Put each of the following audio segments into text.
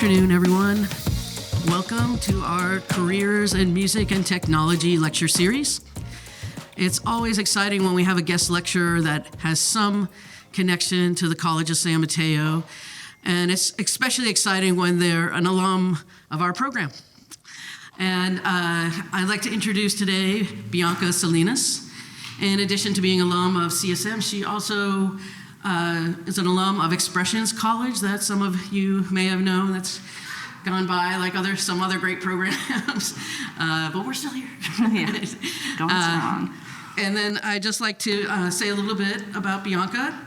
afternoon, everyone. Welcome to our Careers in Music and Technology lecture series. It's always exciting when we have a guest lecturer that has some connection to the College of San Mateo, and it's especially exciting when they're an alum of our program. And I'd like to introduce today Bianca Salinas. In addition to being an alum of CSM, she also is an alum of Expressions College that some of you may have known. That's gone by like some other great programs, but we're still here. Yeah, going strong. And then I'd just like to say a little bit about Bianca.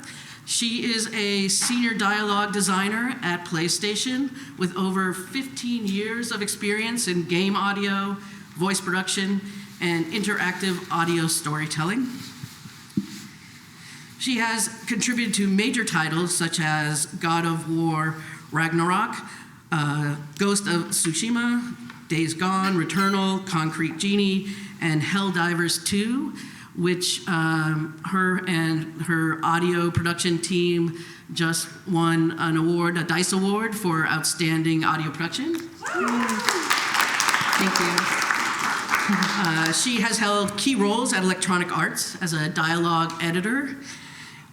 She is a senior dialogue designer at PlayStation with over 15 years of experience in game audio, voice production, and interactive audio storytelling. She has contributed to major titles such as God of War Ragnarok, Ghost of Tsushima, Days Gone, Returnal, Concrete Genie, and Helldivers 2, which her and her audio production team just won an award, a DICE award for outstanding audio production. Thank you. She has held key roles at Electronic Arts as a dialogue editor,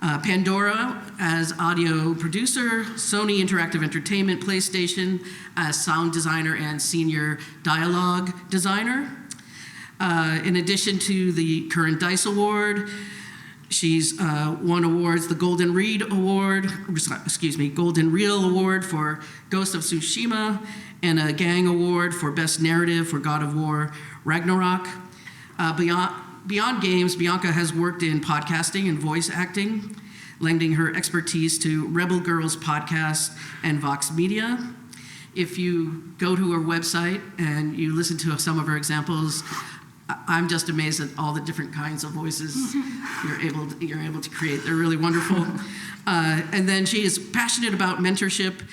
Pandora as audio producer, Sony Interactive Entertainment PlayStation as sound designer and senior dialogue designer. In addition to the current DICE award, she's won awards, the Golden Reel Award for Ghost of Tsushima, and a Gang Award for Best Narrative for God of War Ragnarok. Beyond games, Bianca has worked in podcasting and voice acting, lending her expertise to Rebel Girls podcast and Vox Media. If you go to her website and you listen to some of her examples, I'm just amazed at all the different kinds of voices you're able to create. They're really wonderful. And then she is passionate about mentorship,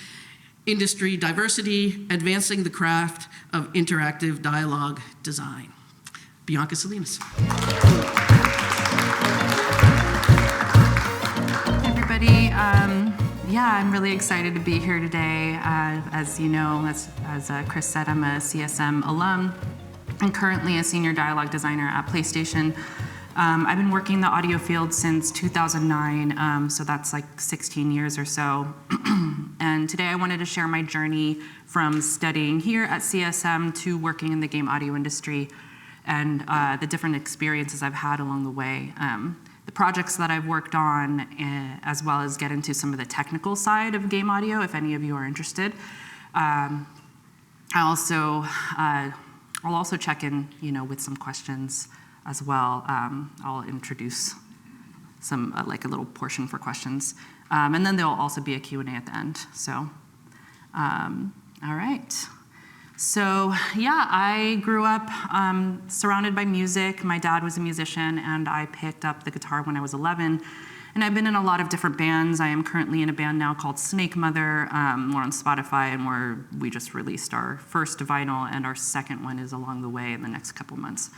industry diversity, advancing the craft of interactive dialogue design. Bianca Salinas. Hey everybody, I'm really excited to be here today. As you know, as Chris said, I'm a CSM alum and currently a senior dialogue designer at PlayStation. I've been working in the audio field since 2009, so that's like 16 years or so. And today I wanted to share my journey from studying here at CSM to working in the game audio industry and the different experiences I've had along the way. The projects that I've worked on, as well as get into some of the technical side of game audio, if any of you are interested. I'll also check in, with some questions as well. I'll introduce some, like a little portion for questions. And then there'll also be a Q&A at the end. So, all right. So, I grew up surrounded by music. My dad was a musician, and I picked up the guitar when I was 11. And I've been in a lot of different bands. I am currently in a band now called Snake Mother. We're on Spotify, and we just released our first vinyl, and our second one is along the way in the next couple months.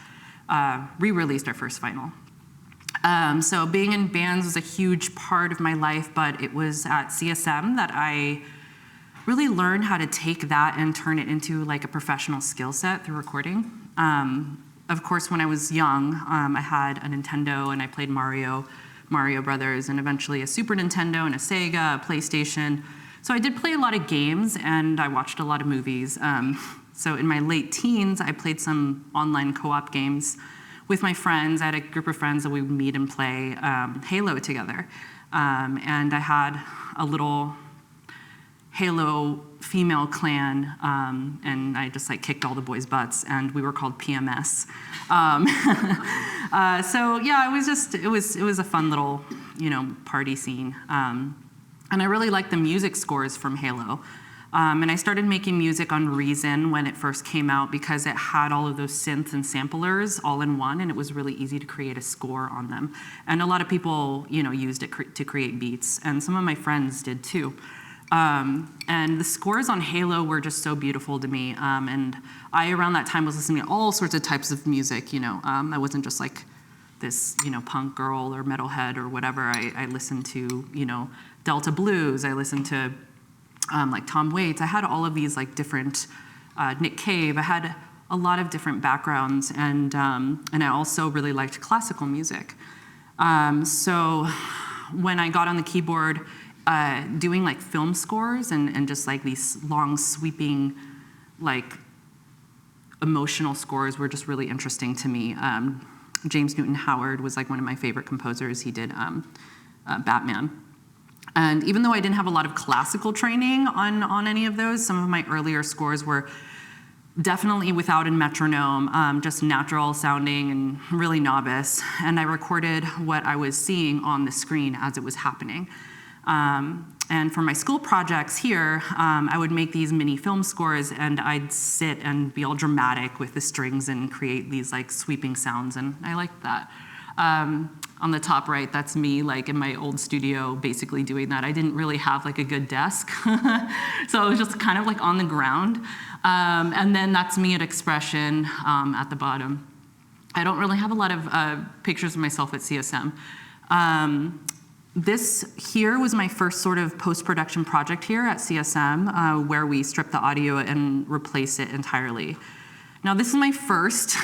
Re-released our first vinyl. So being in bands was a huge part of my life, but it was at CSM that I really learned how to take that and turn it into like a professional skill set through recording. Of course, when I was young, I had a Nintendo and I played Mario Brothers, and eventually a Super Nintendo and a Sega, a PlayStation. So I did play a lot of games and I watched a lot of movies. So in my late teens, I played some online co-op games with my friends. I had a group of friends that we would meet and play Halo together. And I had a little Halo female clan, and I just kicked all the boys' butts, and we were called PMS. It was a fun little, party scene. And I really liked the music scores from Halo. And I started making music on Reason when it first came out because it had all of those synths and samplers all in one, and it was really easy to create a score on them. And a lot of people, used it to create beats, and some of my friends did too. And the scores on Halo were just so beautiful to me. And I, around that time, was listening to all sorts of types of music, I wasn't just like this, punk girl or metalhead or whatever. I listened to, Delta blues. I listened to like Tom Waits. I had all of these like different, Nick Cave. I had a lot of different backgrounds, and I also really liked classical music. So when I got on the keyboard, doing like film scores and just like these long sweeping, like emotional scores were just really interesting to me. James Newton Howard was like one of my favorite composers. He did Batman. And even though I didn't have a lot of classical training on any of those, some of my earlier scores were definitely without a metronome, just natural sounding and really novice. And I recorded what I was seeing on the screen as it was happening. And for my school projects here, I would make these mini film scores, and I'd sit and be all dramatic with the strings and create these like sweeping sounds, and I liked that. On the top right, that's me like in my old studio basically doing that. I didn't really have like a good desk, so I was just kind of like on the ground. And then that's me at Expression at the bottom. I don't really have a lot of pictures of myself at CSM. This here was my first sort of post-production project here at CSM, where we strip the audio and replace it entirely. Now this is my first,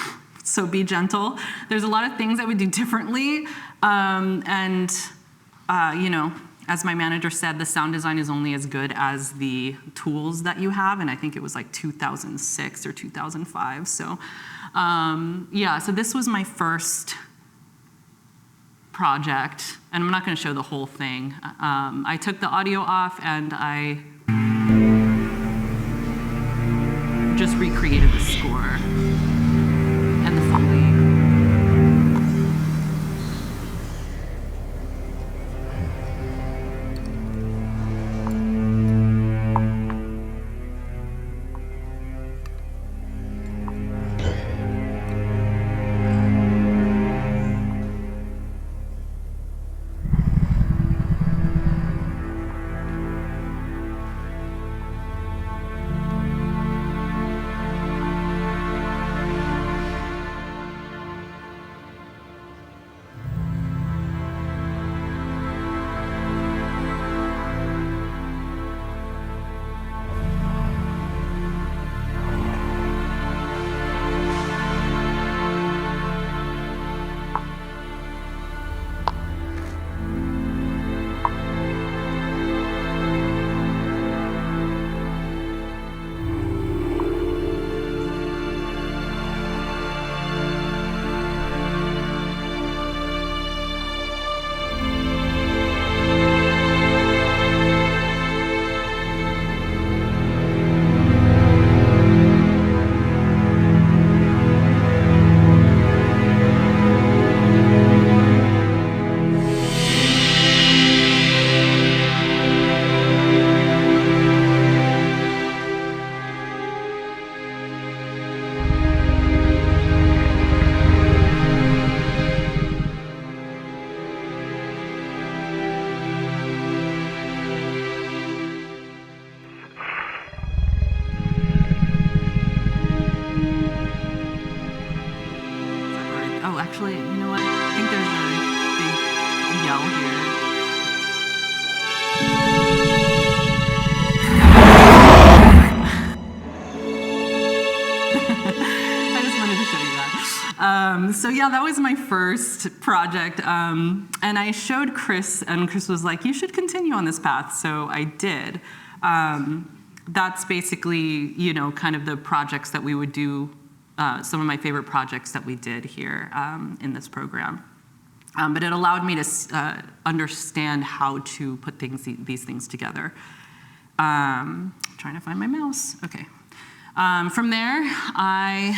so be gentle. There's a lot of things I would do differently, you know, as my manager said, the sound design is only as good as the tools that you have, and I think it was like 2006 or 2005. So yeah, so this was my first project, and I'm not going to show the whole thing. I took the audio off and I just recreated the score and the Foley. Oh, actually, you know what? I think there's a big yell here. I just wanted to show you that. So yeah, that was my first project. And I showed Chris, and Chris was like, you should continue on this path. So I did. That's basically, you know, kind of the projects that we would do. Some of my favorite projects that we did here in this program. But it allowed me to understand how to put these things together. Trying to find my mouse. Okay. From there, I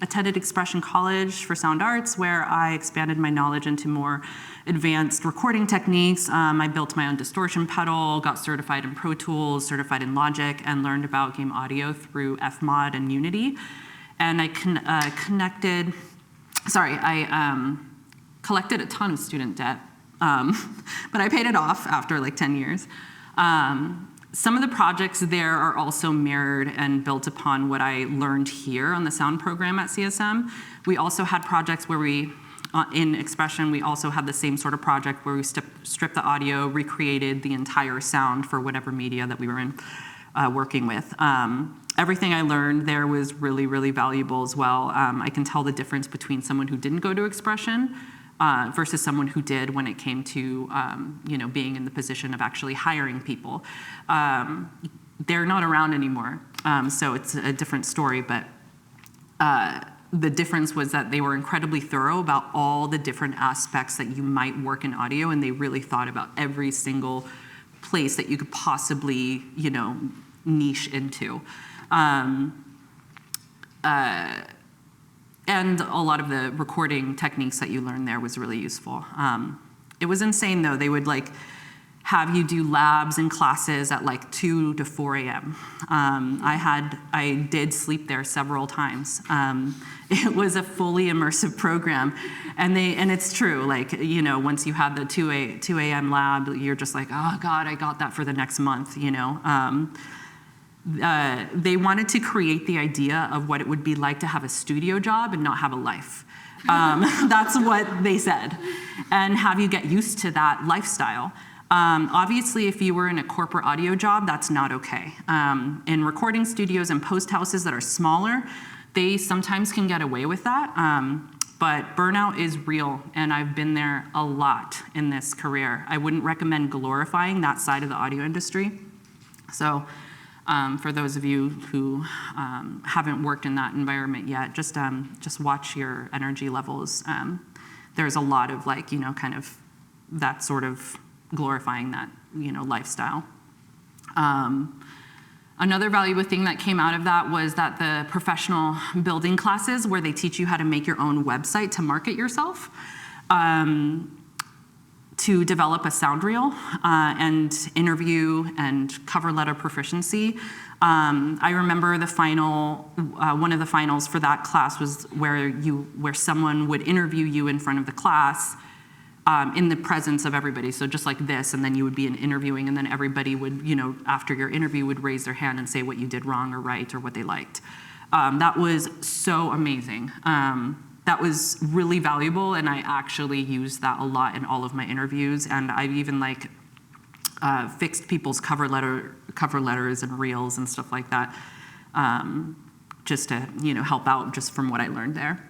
attended Expression College for Sound Arts, where I expanded my knowledge into more advanced recording techniques. I built my own distortion pedal, got certified in Pro Tools, certified in Logic, and learned about game audio through Fmod and Unity. And I collected a ton of student debt, but I paid it off after like 10 years. Some of the projects there are also mirrored and built upon what I learned here on the sound program at CSM. We also had projects where we in Expression, we also had the same sort of project where we stripped the audio, recreated the entire sound for whatever media that we were working with. Everything I learned there was really, really valuable as well. I can tell the difference between someone who didn't go to Expression versus someone who did when it came to being in the position of actually hiring people. They're not around anymore, so it's a different story, but the difference was that they were incredibly thorough about all the different aspects that you might work in audio, and they really thought about every single place that you could possibly, niche into. And a lot of the recording techniques that you learned there was really useful. It was insane though. They would have you do labs and classes at 2 to 4 a.m. I did sleep there several times. It was a fully immersive program, and it's true. Once you had the 2 a.m. lab, you're just like, oh God, I got that for the next month. They wanted to create the idea of what it would be like to have a studio job and not have a life. That's what they said, and have you get used to that lifestyle. Obviously, if you were in a corporate audio job, that's not okay. In recording studios and post houses that are smaller, they sometimes can get away with that, but burnout is real, and I've been there a lot in this career. I wouldn't recommend glorifying that side of the audio industry. So for those of you who haven't worked in that environment yet, just watch your energy levels. There's a lot of kind of that sort of glorifying that, lifestyle. Another valuable thing that came out of that was that the professional building classes, where they teach you how to make your own website to market yourself, to develop a sound reel, and interview and cover letter proficiency. I remember the final, one of the finals for that class was where someone would interview you in front of the class, in the presence of everybody, so just like this, and then you would be interviewing, and then everybody would, after your interview, would raise their hand and say what you did wrong or right or what they liked. That was so amazing. That was really valuable, and I actually used that a lot in all of my interviews, and I've even fixed people's cover letters and reels and stuff like that, just to help out just from what I learned there.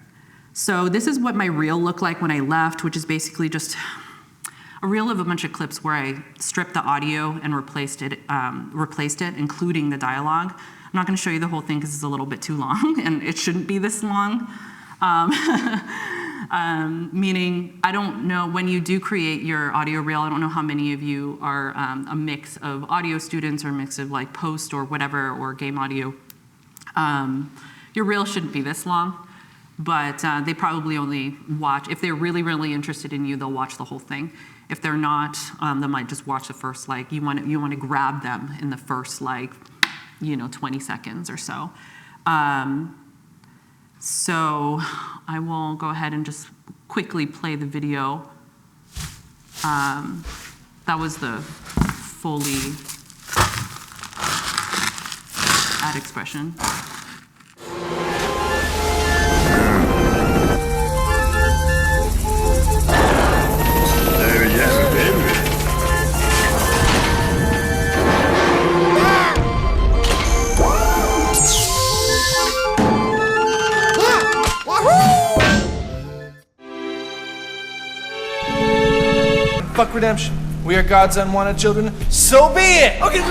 So this is what my reel looked like when I left, which is basically just a reel of a bunch of clips where I stripped the audio and replaced it, including the dialogue. I'm not going to show you the whole thing because it's a little bit too long, and it shouldn't be this long. Meaning, I don't know, when you do create your audio reel, I don't know how many of you are a mix of audio students or a mix of post or whatever, or game audio. Your reel shouldn't be this long. But they probably only watch, if they're really, really interested in you, they'll watch the whole thing. If they're not, they might just watch the first, you want to grab them in the first, 20 seconds or so. So I will go ahead and just quickly play the video. That was the fully ad expression. Fuck redemption. We are God's unwanted children, so be it! Okay.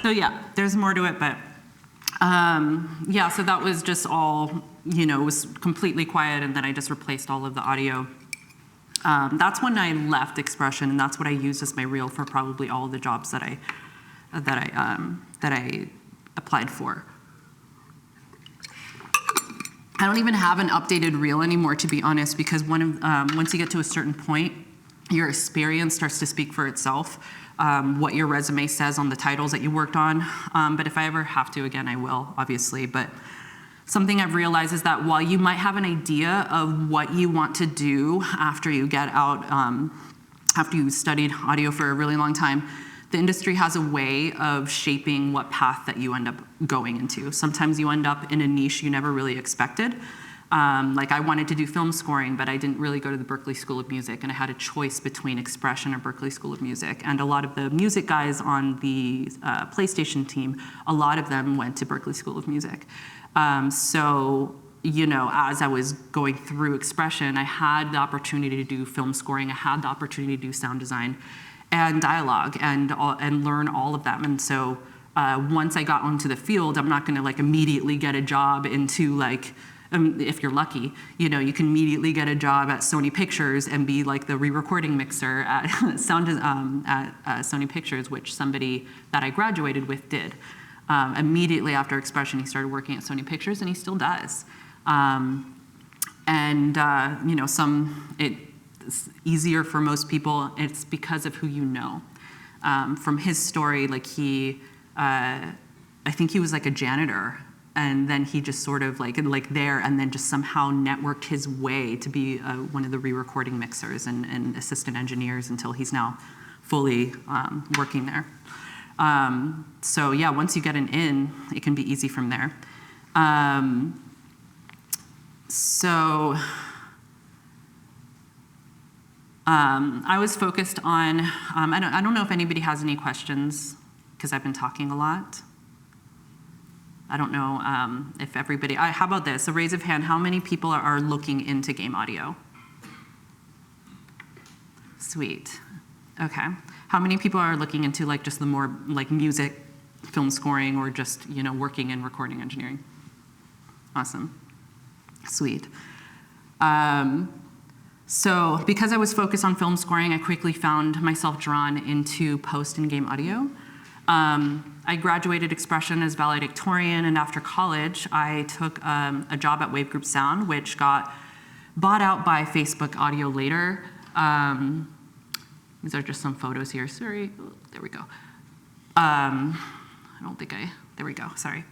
So yeah, there's more to it, but yeah, so that was just all, it was completely quiet, and then I just replaced all of the audio. That's when I left Expression, and that's what I used as my reel for probably all of the jobs that I applied for. I don't even have an updated reel anymore, to be honest, because once you get to a certain point, your experience starts to speak for itself. What your resume says on the titles that you worked on. But if I ever have to again, I will, obviously. But something I've realized is that while you might have an idea of what you want to do after you get out, after you've studied audio for a really long time, the industry has a way of shaping what path that you end up going into. Sometimes you end up in a niche you never really expected. Like I wanted to do film scoring, but I didn't really go to the Berklee School of Music, and I had a choice between Expression or Berklee School of Music. And a lot of the music guys on the PlayStation team, a lot of them went to Berklee School of Music. So, as I was going through Expression, I had the opportunity to do film scoring, I had the opportunity to do sound design and dialogue and learn all of them. And so once I got onto the field, I'm not gonna immediately get a job into if you're lucky, you can immediately get a job at Sony Pictures and be the re-recording mixer at Sony Pictures, which somebody that I graduated with did. Immediately after Expression, he started working at Sony Pictures, and he still does. It's easier for most people. It's because of who you know. From his story, I think he was a janitor, and then he just sort of there, and then just somehow networked his way to be one of the re-recording mixers and assistant engineers until he's now fully working there. So yeah, once you get an in, it can be easy from there. I was focused on, I don't know if anybody has any questions, because I've been talking a lot. I don't know if everybody, how about this, a raise of hand, how many people are looking into game audio? Sweet, okay. How many people are looking into just the more music, film scoring, or just working in recording engineering? Awesome, sweet. So because I was focused on film scoring, I quickly found myself drawn into post and game audio. I graduated Expression as valedictorian, and after college, I took a job at Wave Group Sound, which got bought out by Facebook Audio later. These are just some photos here. Sorry, oh, there we go. There we go, sorry.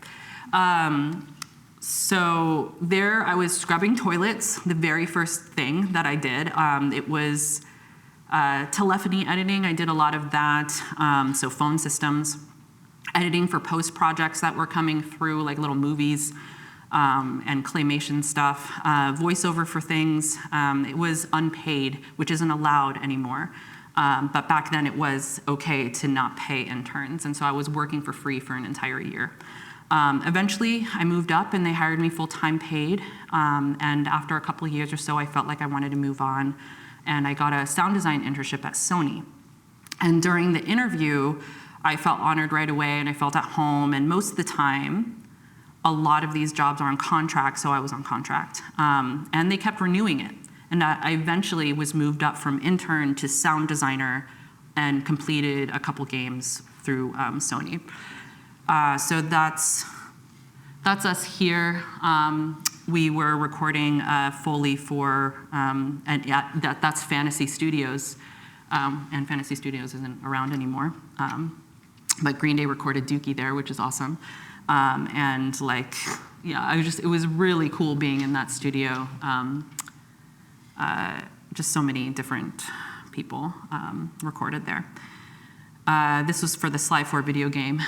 So there I was scrubbing toilets, the very first thing that I did. It was telephony editing. I did a lot of that, so phone systems, editing for post projects that were coming through, little movies and claymation stuff, voiceover for things. It was unpaid, which isn't allowed anymore. But back then it was okay to not pay interns, and so I was working for free for an entire year. Eventually, I moved up and they hired me full-time paid, and after a couple of years or so, I felt like I wanted to move on, and I got a sound design internship at Sony. And during the interview, I felt honored right away, and I felt at home, and most of the time, a lot of these jobs are on contract, so I was on contract, and they kept renewing it. And I eventually was moved up from intern to sound designer and completed a couple games through Sony. So that's us here. We were recording Foley for, that's Fantasy Studios, and Fantasy Studios isn't around anymore. But Green Day recorded Dookie there, which is awesome. And it was really cool being in that studio. Just so many different people recorded there. This was for the Sly 4 video game.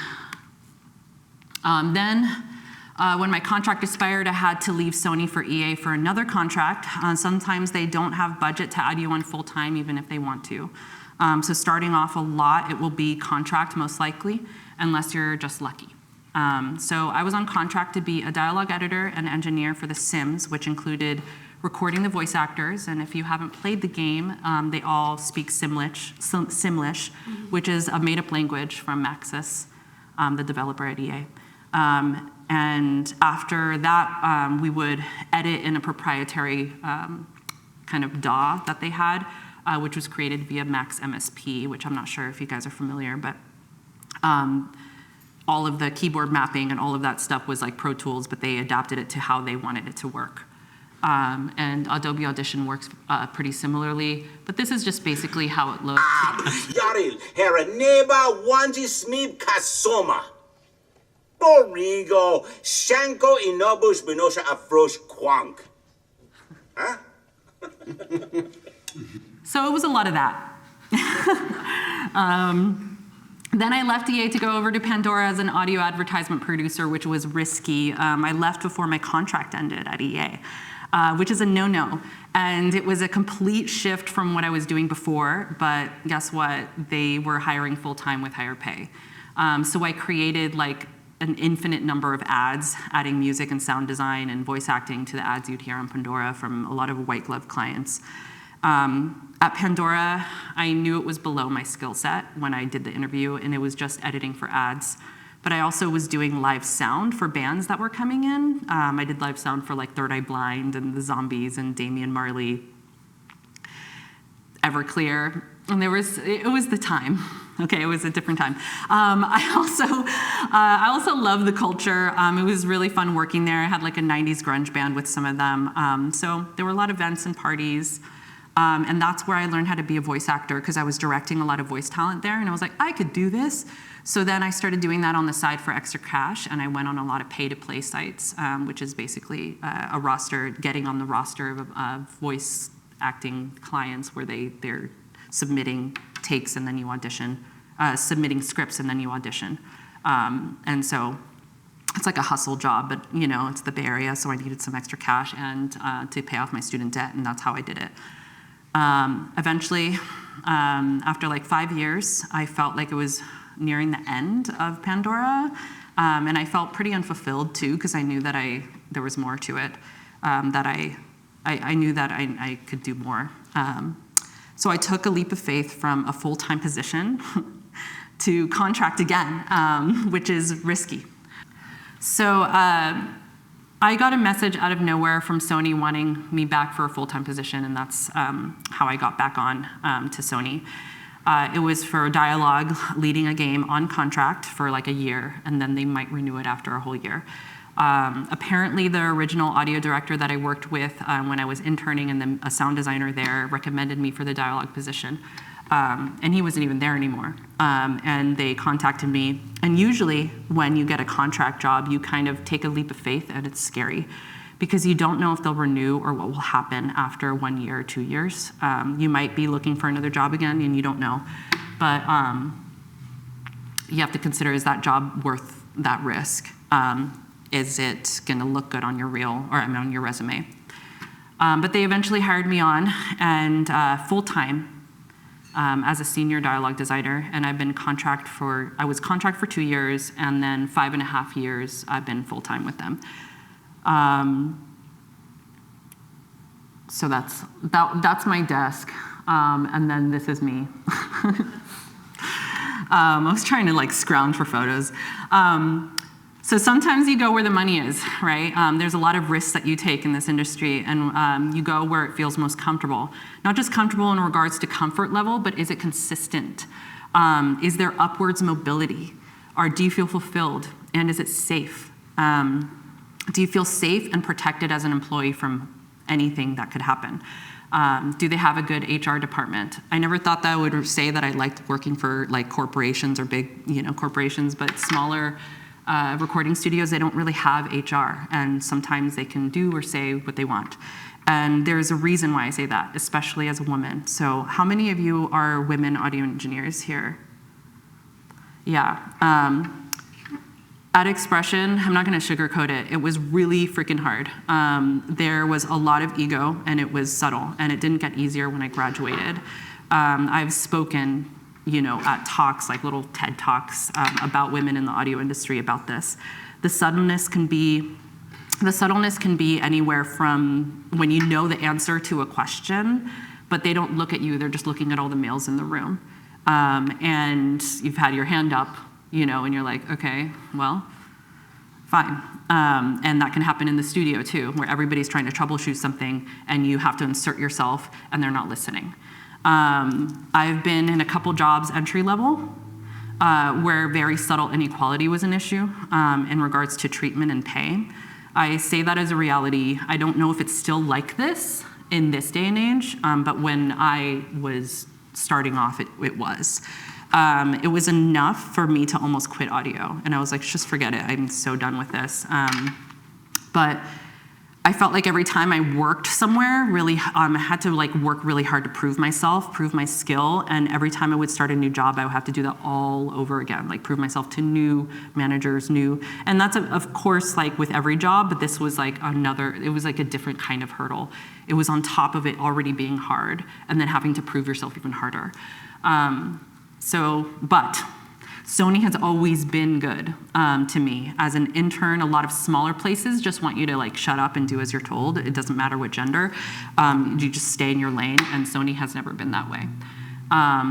When my contract expired, I had to leave Sony for EA for another contract. Sometimes they don't have budget to add you on full time, even if they want to. So starting off a lot, it will be contract most likely, unless you're just lucky. So I was on contract to be a dialogue editor and engineer for The Sims, which included recording the voice actors, and if you haven't played the game, they all speak Simlish, which is a made-up language from Maxis. the developer at EA. And after that, we would edit in a proprietary kind of DAW that they had, which was created via Max MSP, which I'm not sure if you guys are familiar, but all of the keyboard mapping and all of that stuff was like Pro Tools, but they adapted it to how they wanted it to work. And Adobe Audition works pretty similarly, but this is just basically how it looks. Yaril, Heraneba, Wanji Smib Kasoma. Borigo, Shanko Inobus Benosha Afrosh Quank. Huh? So it was a lot of that. Then I left EA to go over to Pandora as an audio advertisement producer, which was risky. I left before my contract ended at EA, which is a no-no. And it was a complete shift from what I was doing before, but guess what? They were hiring full-time with higher pay. So I created like an infinite number of ads, adding music and sound design and voice acting to the ads you'd hear on Pandora from a lot of white glove clients. At Pandora, I knew it was below my skill set when I did the interview, and it was just editing for ads. But I also was doing live sound for bands that were coming in. I did live sound for like Third Eye Blind and the Zombies and Damian Marley, Everclear, and it was the time. Okay, it was a different time. I also love the culture. It was really fun working there. I had like a 90s grunge band with some of them. So there were a lot of events and parties. And that's where I learned how to be a voice actor, because I was directing a lot of voice talent there, and I was like, I could do this. So then I started doing that on the side for extra cash, and I went on a lot of pay-to-play sites, which is basically a roster, getting on the roster of voice acting clients where they're submitting takes and then you audition, submitting scripts and then you audition. And so it's like a hustle job, but you know, it's the Bay Area, so I needed some extra cash and to pay off my student debt, and that's how I did it. Eventually, after like 5 years, I felt like it was nearing the end of Pandora, and I felt pretty unfulfilled too, because I knew that there was more to it, that I knew that I could do more. So I took a leap of faith from a full-time position to contract again, which is risky. So I got a message out of nowhere from Sony wanting me back for a full-time position, and that's how I got back on to Sony. It was for dialogue, leading a game on contract for like a year, and then they might renew it after a whole year. Apparently the original audio director that I worked with when I was interning and then a sound designer there recommended me for the dialogue position. And he wasn't even there anymore. And they contacted me. And usually when you get a contract job, you kind of take a leap of faith, and it's scary because you don't know if they'll renew or what will happen after 1 year or 2 years. You might be looking for another job again and you don't know. But you have to consider, is that job worth that risk? Is it gonna look good on your on your resume? But they eventually hired me on, and full-time, as a senior dialogue designer, and I've been I was contract for 2 years, and then 5.5 years I've been full-time with them. So that's my desk, and then this is me. I was trying to like scrounge for photos. So sometimes you go where the money is, right? There's a lot of risks that you take in this industry, and you go where it feels most comfortable. Not just comfortable in regards to comfort level, but is it consistent? Is there upwards mobility? Or do you feel fulfilled? And is it safe? Do you feel safe and protected as an employee from anything that could happen? Do they have a good HR department? I never thought that I would say that I liked working for like corporations or big, corporations, but smaller recording studios, they don't really have HR, and sometimes they can do or say what they want. And there's a reason why I say that, especially as a woman. So how many of you are women audio engineers here? Yeah. At Expression, I'm not gonna sugarcoat it, it was really freaking hard. There was a lot of ego, and it was subtle, and it didn't get easier when I graduated. I've spoken at talks, like little TED Talks about women in the audio industry about this. The subtleness can be anywhere from when you know the answer to a question, but they don't look at you, they're just looking at all the males in the room. And you've had your hand up, and you're like, okay, well, fine. And that can happen in the studio too, where everybody's trying to troubleshoot something and you have to insert yourself and they're not listening. I've been in a couple jobs entry level where very subtle inequality was an issue in regards to treatment and pay. I say that as a reality. I don't know if it's still like this in this day and age, but when I was starting off, it was. It was enough for me to almost quit audio. And I was like, just forget it. I'm so done with this. But I felt like every time I worked somewhere, really, I had to work really hard to prove myself, prove my skill. And every time I would start a new job, I would have to do that all over again, prove myself to new managers, and that's of course with every job, but this was it was a different kind of hurdle. It was on top of it already being hard and then having to prove yourself even harder. But Sony has always been good to me. As an intern, a lot of smaller places just want you to shut up and do as you're told. It doesn't matter what gender. You just stay in your lane, and Sony has never been that way.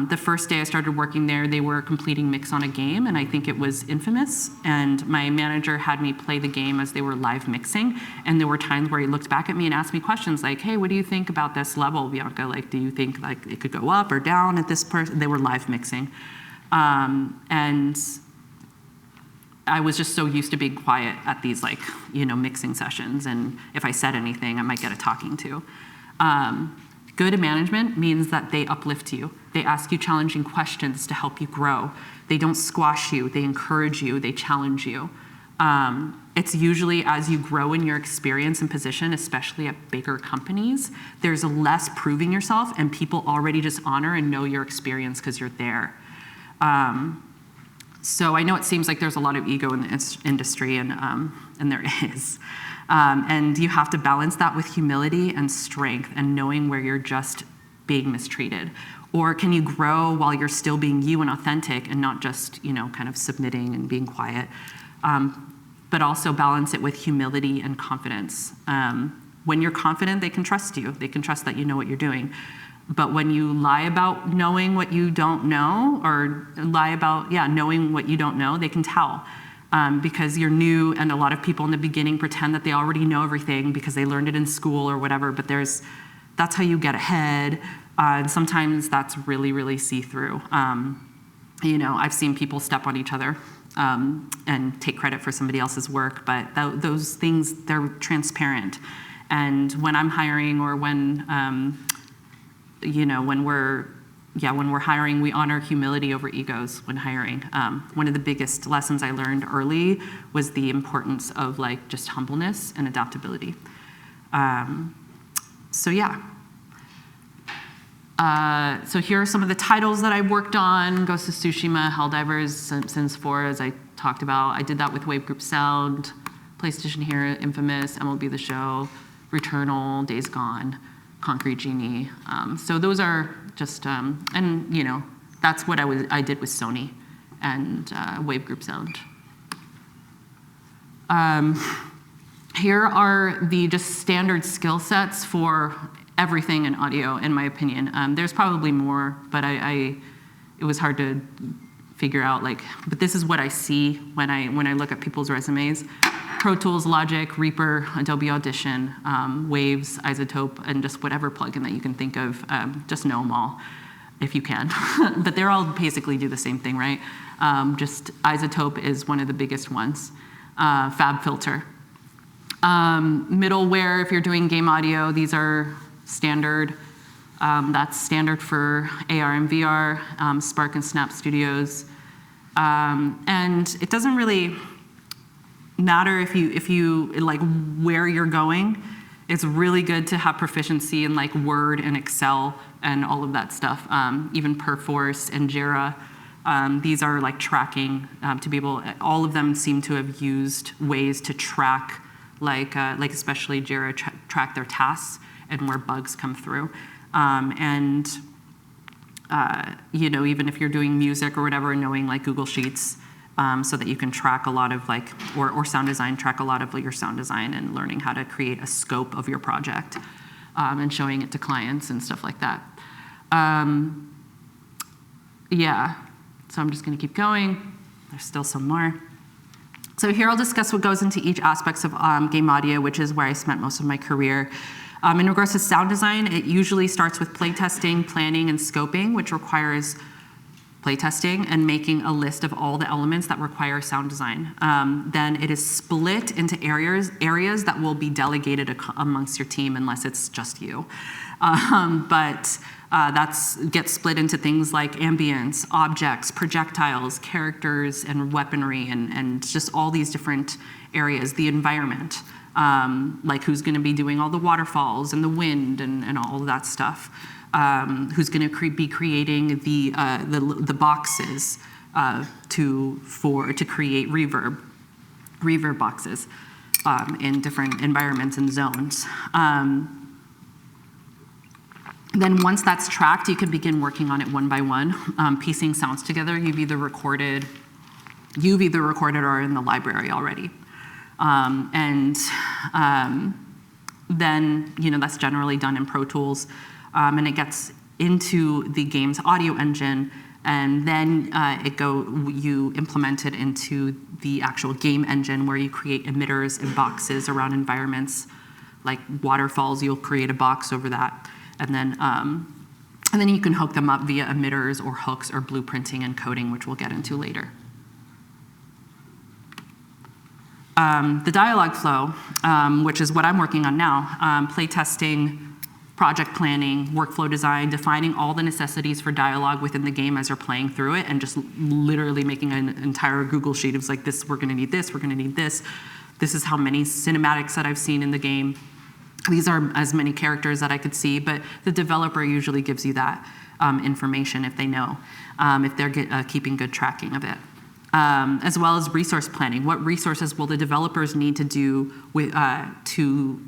The first day I started working there, they were completing mix on a game, and I think it was Infamous, and my manager had me play the game as they were live mixing, and there were times where he looked back at me and asked me questions like, hey, what do you think about this level, Bianca? Do you think it could go up or down at this person? They were live mixing. And I was just so used to being quiet at these mixing sessions, and if I said anything, I might get a talking to. Good management means that they uplift you. They ask you challenging questions to help you grow. They don't squash you, they encourage you, they challenge you. It's usually as you grow in your experience and position, especially at bigger companies, there's less proving yourself, and people already just honor and know your experience because you're there. So I know it seems like there's a lot of ego in the industry, and there is. And you have to balance that with humility and strength and knowing where you're just being mistreated. Or can you grow while you're still being you and authentic and not just, kind of submitting and being quiet? But also balance it with humility and confidence. When you're confident, they can trust you. They can trust that you know what you're doing. But when you lie about knowing what you don't know, or lie about, knowing what you don't know, they can tell. Because you're new, and a lot of people in the beginning pretend that they already know everything because they learned it in school or whatever, but that's how you get ahead. And sometimes that's really, really see-through. I've seen people step on each other and take credit for somebody else's work, but those things, they're transparent. And when I'm hiring, or when when we're hiring, we honor humility over egos when hiring. One of the biggest lessons I learned early was the importance of just humbleness and adaptability. So here are some of the titles that I worked on. Ghost of Tsushima, Helldivers, Sims 4, as I talked about. I did that with Wave Group Sound, PlayStation Hero, Infamous, MLB The Show, Returnal, Days Gone, Concrete Genie. So those are just, that's what I did with Sony and Wave Group Sound. Here are the just standard skill sets for everything in audio, in my opinion. There's probably more, but it was hard to figure out, but this is what I see when I look at people's resumes. Pro Tools, Logic, Reaper, Adobe Audition, Waves, Isotope, and just whatever plugin that you can think of. Just know them all, if you can. But they're all basically do the same thing, right? Just Isotope is one of the biggest ones. Fab Filter. Middleware, if you're doing game audio, these are standard. That's standard for AR and VR, Spark and Snap Studios. And it doesn't really matter if you where you're going. It's really good to have proficiency in Word and Excel and all of that stuff. Even Perforce and Jira. These are tracking to be able. All of them seem to have used ways to track, especially Jira track their tasks and where bugs come through. Even if you're doing music or whatever, knowing Google Sheets. So that you can track a lot of or sound design, track a lot of your sound design, and learning how to create a scope of your project and showing it to clients and stuff like that. So I'm just gonna keep going. There's still some more. So here I'll discuss what goes into each aspect of game audio, which is where I spent most of my career. In regards to sound design, it usually starts with playtesting, planning, and scoping, which requires playtesting and making a list of all the elements that require sound design. Then it is split into areas that will be delegated amongst your team unless it's just you. That gets split into things like ambience, objects, projectiles, characters, and weaponry, and just all these different areas. The environment, like who's going to be doing all the waterfalls and the wind and all of that stuff. Who's going to be creating the boxes to create reverb boxes in different environments and zones. Then once that's tracked, you can begin working on it one by one, piecing sounds together. You've either recorded or are in the library already. Then, that's generally done in Pro Tools, and it gets into the game's audio engine, and then you implement it into the actual game engine where you create emitters and boxes around environments. Like waterfalls, you'll create a box over that. And then you can hook them up via emitters or hooks or blueprinting and coding, which we'll get into later. The dialogue flow, which is what I'm working on now, playtesting, project planning, workflow design, defining all the necessities for dialogue within the game as you're playing through it, and just literally making an entire Google sheet of like, this, we're gonna need this, we're gonna need this. This is how many cinematics that I've seen in the game. These are as many characters that I could see, but the developer usually gives you that information if they know, if they're keeping good tracking of it. As well as resource planning. What resources will the developers need to do to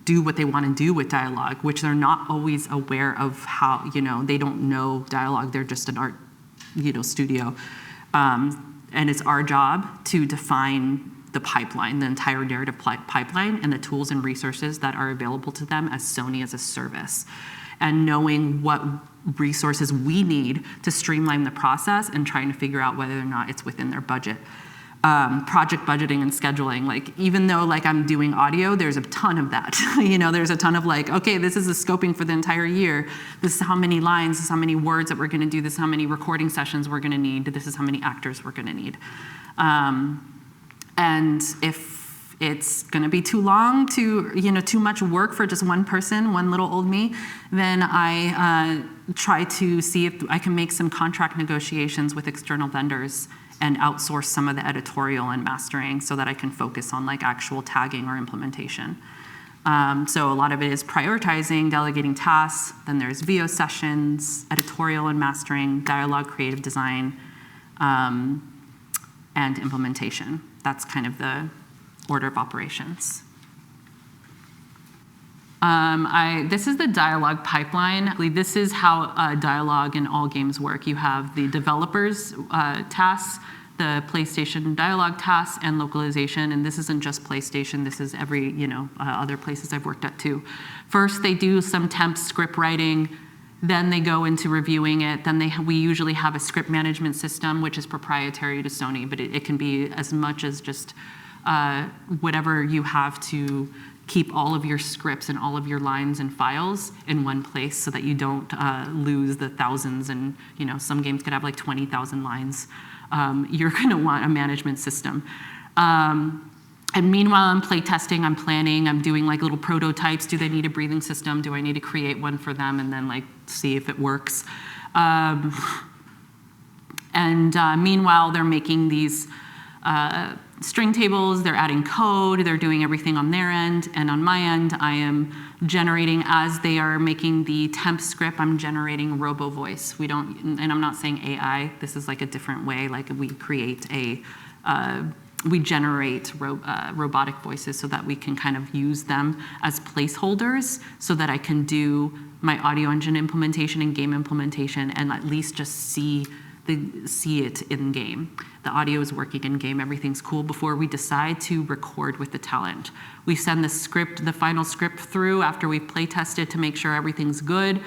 do what they want to do with dialogue, which they're not always aware of how, they don't know dialogue, they're just an art, studio. And it's our job to define the pipeline, the entire narrative pipeline, and the tools and resources that are available to them as Sony as a service. And knowing what resources we need to streamline the process and trying to figure out whether or not it's within their budget. Project budgeting and scheduling, even though I'm doing audio, there's a ton of that. There's a ton of okay, this is the scoping for the entire year. This is how many lines, this is how many words that we're gonna do, this is how many recording sessions we're gonna need, this is how many actors we're gonna need. And if it's gonna be too long, too much work for just one person, one little old me, then I try to see if I can make some contract negotiations with external vendors and outsource some of the editorial and mastering so that I can focus on actual tagging or implementation. So a lot of it is prioritizing, delegating tasks, then there's VO sessions, editorial and mastering, dialogue, creative design, and implementation. That's kind of the order of operations. This is the dialogue pipeline. This is how dialogue in all games work. You have the developers' tasks, the PlayStation dialogue tasks, and localization. And this isn't just PlayStation. This is every other places I've worked at too. First, they do some temp script writing. Then they go into reviewing it. Then we usually have a script management system, which is proprietary to Sony, but it can be as much as just whatever you have to keep all of your scripts and all of your lines and files in one place so that you don't lose the thousands. And some games could have 20,000 lines. You're going to want a management system. And meanwhile, I'm play testing, I'm planning, I'm doing little prototypes. Do they need a breathing system? Do I need to create one for them and then see if it works? Meanwhile, they're making these string tables, they're adding code, they're doing everything on their end. And on my end, I am generating, as they are making the temp script, I'm generating robo voice. And I'm not saying AI, this is a different way. We create we generate robotic voices so that we can kind of use them as placeholders so that I can do my audio engine implementation and game implementation and at least just see see it in game. The audio is working in game, everything's cool before we decide to record with the talent. We send the final script through after we've play tested to make sure everything's good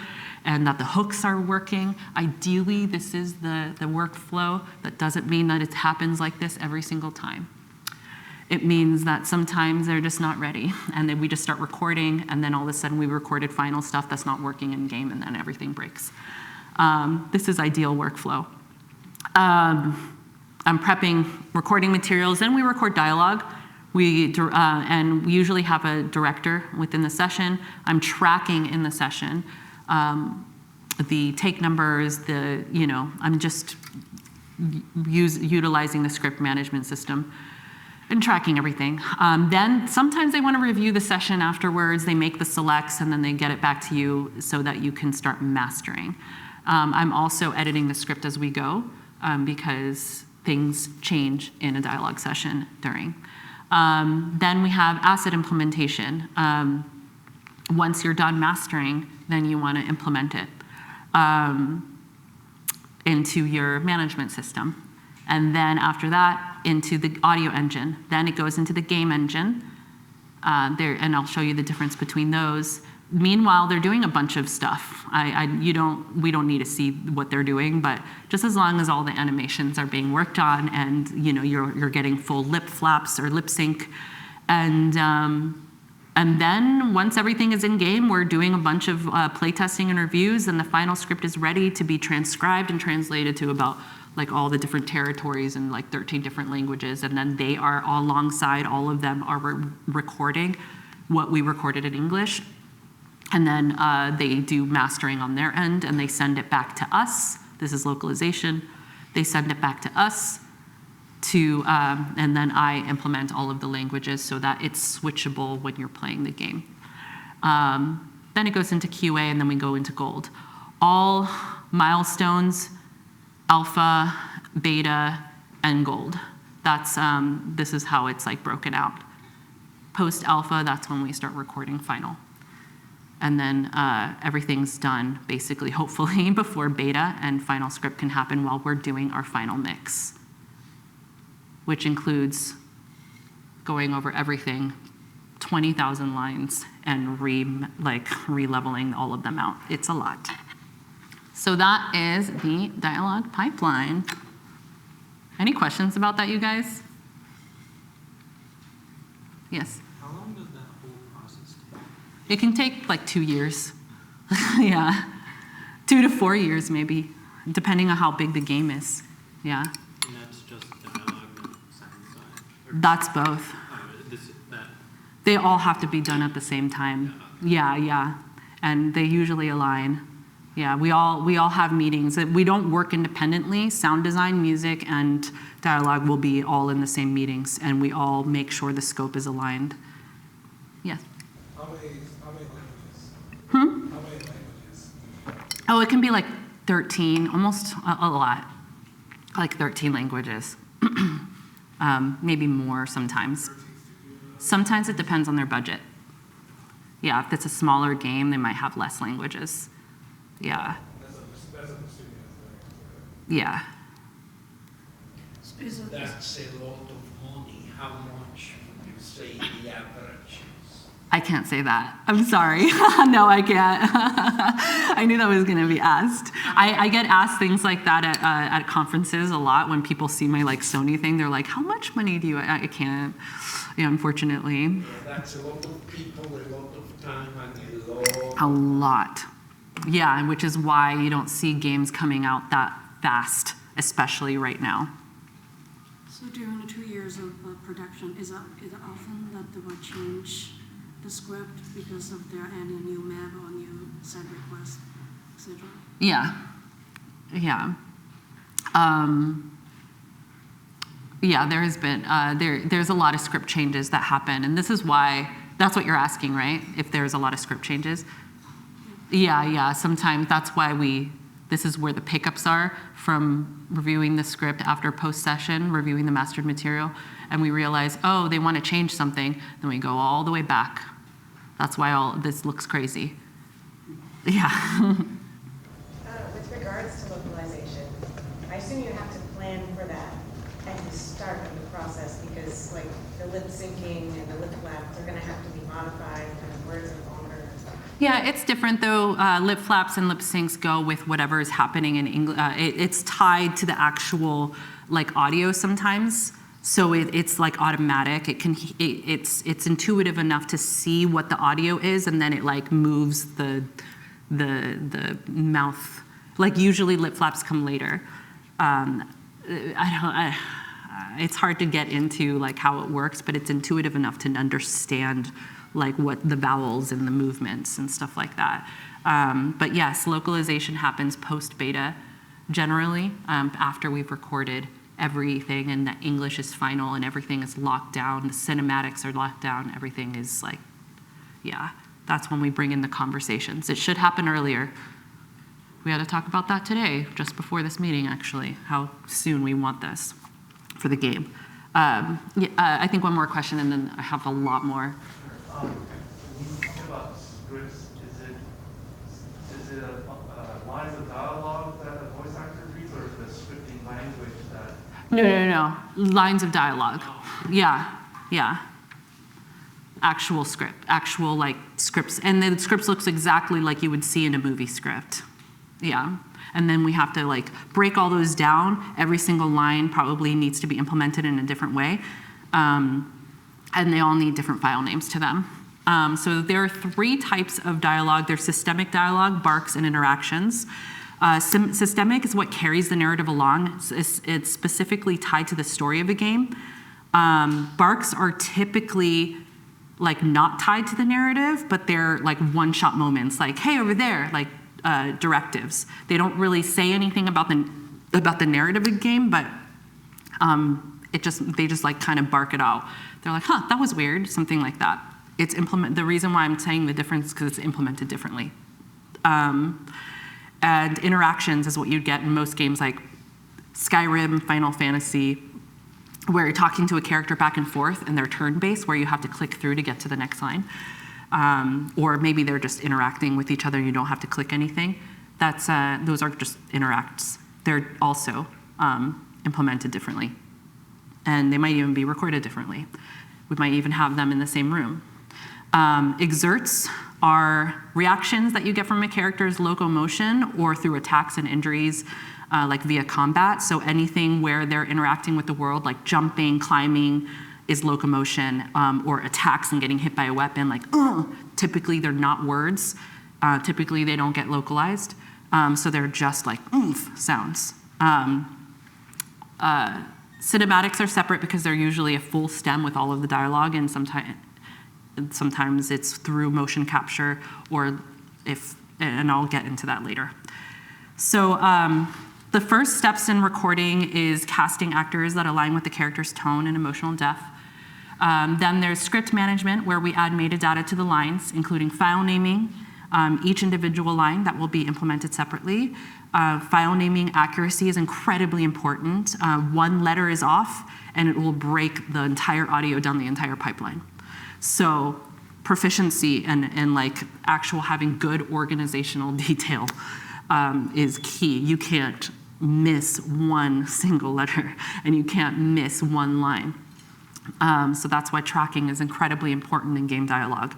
and that the hooks are working. Ideally, this is the workflow. That doesn't mean that it happens like this every single time. It means that sometimes they're just not ready, and then we just start recording, and then all of a sudden we recorded final stuff that's not working in game, and then everything breaks. This is ideal workflow. I'm prepping recording materials, then we record dialogue. And we usually have a director within the session. I'm tracking in the session the take numbers, I'm just utilizing the script management system and tracking everything. Then sometimes they want to review the session afterwards. They make the selects and then they get it back to you so that you can start mastering. I'm also editing the script as we go because things change in a dialogue session during. Then we have asset implementation. Once you're done mastering, then you want to implement it into your management system. And then after that, into the audio engine. Then it goes into the game engine. And I'll show you the difference between those. Meanwhile, they're doing a bunch of stuff. We don't need to see what they're doing, but just as long as all the animations are being worked on and you're getting full lip flaps or lip sync, and then once everything is in game, we're doing a bunch of play testing and reviews, and the final script is ready to be transcribed and translated to about all the different territories and 13 different languages, and then they are alongside all of them are recording what we recorded in English. And then they do mastering on their end, and they send it back to us. This is localization. They send it back to us and then I implement all of the languages so that it's switchable when you're playing the game. Then it goes into QA, and then we go into gold. All milestones, alpha, beta, and gold. This is how it's broken out. Post alpha, that's when we start recording final. And then everything's done, basically, hopefully, before beta, and final script can happen while we're doing our final mix, which includes going over everything, 20,000 lines, and re-leveling all of them out. It's a lot. So that is the dialogue pipeline. Any questions about that, you guys? Yes? How long does that whole process take? It can take 2 years. Yeah. 2 to 4 years maybe, depending on how big the game is. Yeah. And that's just dialogue and sound design? That's both. They all have to be done at the same time. Yeah. And they usually align. Yeah, we all have meetings. We don't work independently. Sound design, music, and dialogue will be all in the same meetings, and we all make sure the scope is aligned. Yes? How many languages? Hmm? How many languages? Oh, it can be 13, almost a lot. 13 languages. Maybe more sometimes. Sometimes it depends on their budget. Yeah, if it's a smaller game, they might have less languages. Yeah. Yeah. That's a lot of money. How much would you say the average is? I can't say that. I'm sorry. No, I can't. I knew that was going to be asked. I get asked things like that at conferences a lot when people see my Sony thing. They're like, how much money do you? I can't. Yeah, unfortunately. Yeah, that's a lot of people, a lot of time, and A lot. Yeah, which is why you don't see games coming out that fast, especially right now. So during the 2 years of production, is it often that they will change the script because of there any new map or new set request, etc.? Yeah. Yeah, there has been, there's a lot of script changes that happen, and this is why, that's what you're asking, right? If there's a lot of script changes? Yeah, sometimes that's why this is where the pickups are from reviewing the script after post-session, reviewing the mastered material, and we realize, oh, they want to change something, then we go all the way back. That's why all this looks crazy. Yeah. With regards to localization, I assume you have to plan for that at the start of the process, because like the lip syncing and the lip flaps are gonna have to be modified, kind of words are longer. Yeah, it's different though. Lip flaps and lip syncs go with whatever is happening in English. It's tied to the actual like audio sometimes, so it's like automatic. It's intuitive enough to see what the audio is, and then it like moves the mouth. Like usually lip flaps come later. It's hard to get into like how it works, but it's intuitive enough to understand like what the vowels and the movements and stuff like that. But yes, localization happens post-beta generally, after we've recorded everything and the English is final and everything is locked down, the cinematics are locked down, everything is like, yeah, that's when we bring in the conversations. It should happen earlier. We had to talk about that today, just before this meeting actually, how soon we want this for the game. I think one more question and then I have a lot more. When you talk about scripts, is it lines of dialogue that the voice actor reads, or is it a scripting language that? No. Lines of dialogue. Yeah. Actual script, actual like scripts. And the scripts looks exactly like you would see in a movie script. Yeah. And then we have to like break all those down. Every single line probably needs to be implemented in a different way. And they all need different file names to them. So there are 3 types of dialogue. There's systemic dialogue, barks, and interactions. Systemic is what carries the narrative along. It's specifically tied to the story of a game. Barks are typically like not tied to the narrative, but they're like one-shot moments, like, hey, over there, like directives. They don't really say anything about the narrative of the game, but they just like kind of bark it out. They're like, huh, that was weird, something like that. The reason why I'm saying the difference is because it's implemented differently. And interactions is what you'd get in most games like Skyrim, Final Fantasy, where you're talking to a character back and forth and they're turn-based, where you have to click through to get to the next line. Or maybe they're just interacting with each other and you don't have to click anything. Those are just interacts. They're also implemented differently. And they might even be recorded differently. We might even have them in the same room. Exerts are reactions that you get from a character's locomotion or through attacks and injuries, like via combat. So anything where they're interacting with the world, like jumping, climbing, is locomotion, or attacks and getting hit by a weapon, like, typically they're not words. Typically they don't get localized. So they're just like oomph sounds. Cinematics are separate because they're usually a full stem with all of the dialogue, and sometimes it's through motion capture, and I'll get into that later. So the first steps in recording is casting actors that align with the character's tone and emotional depth. Then there's script management, where we add metadata to the lines, including file naming, each individual line that will be implemented separately. File naming accuracy is incredibly important. One letter is off, and it will break the entire audio down the entire pipeline. So proficiency and like actual having good organizational detail is key. You can't miss one single letter, and you can't miss one line. So that's why tracking is incredibly important in game dialogue.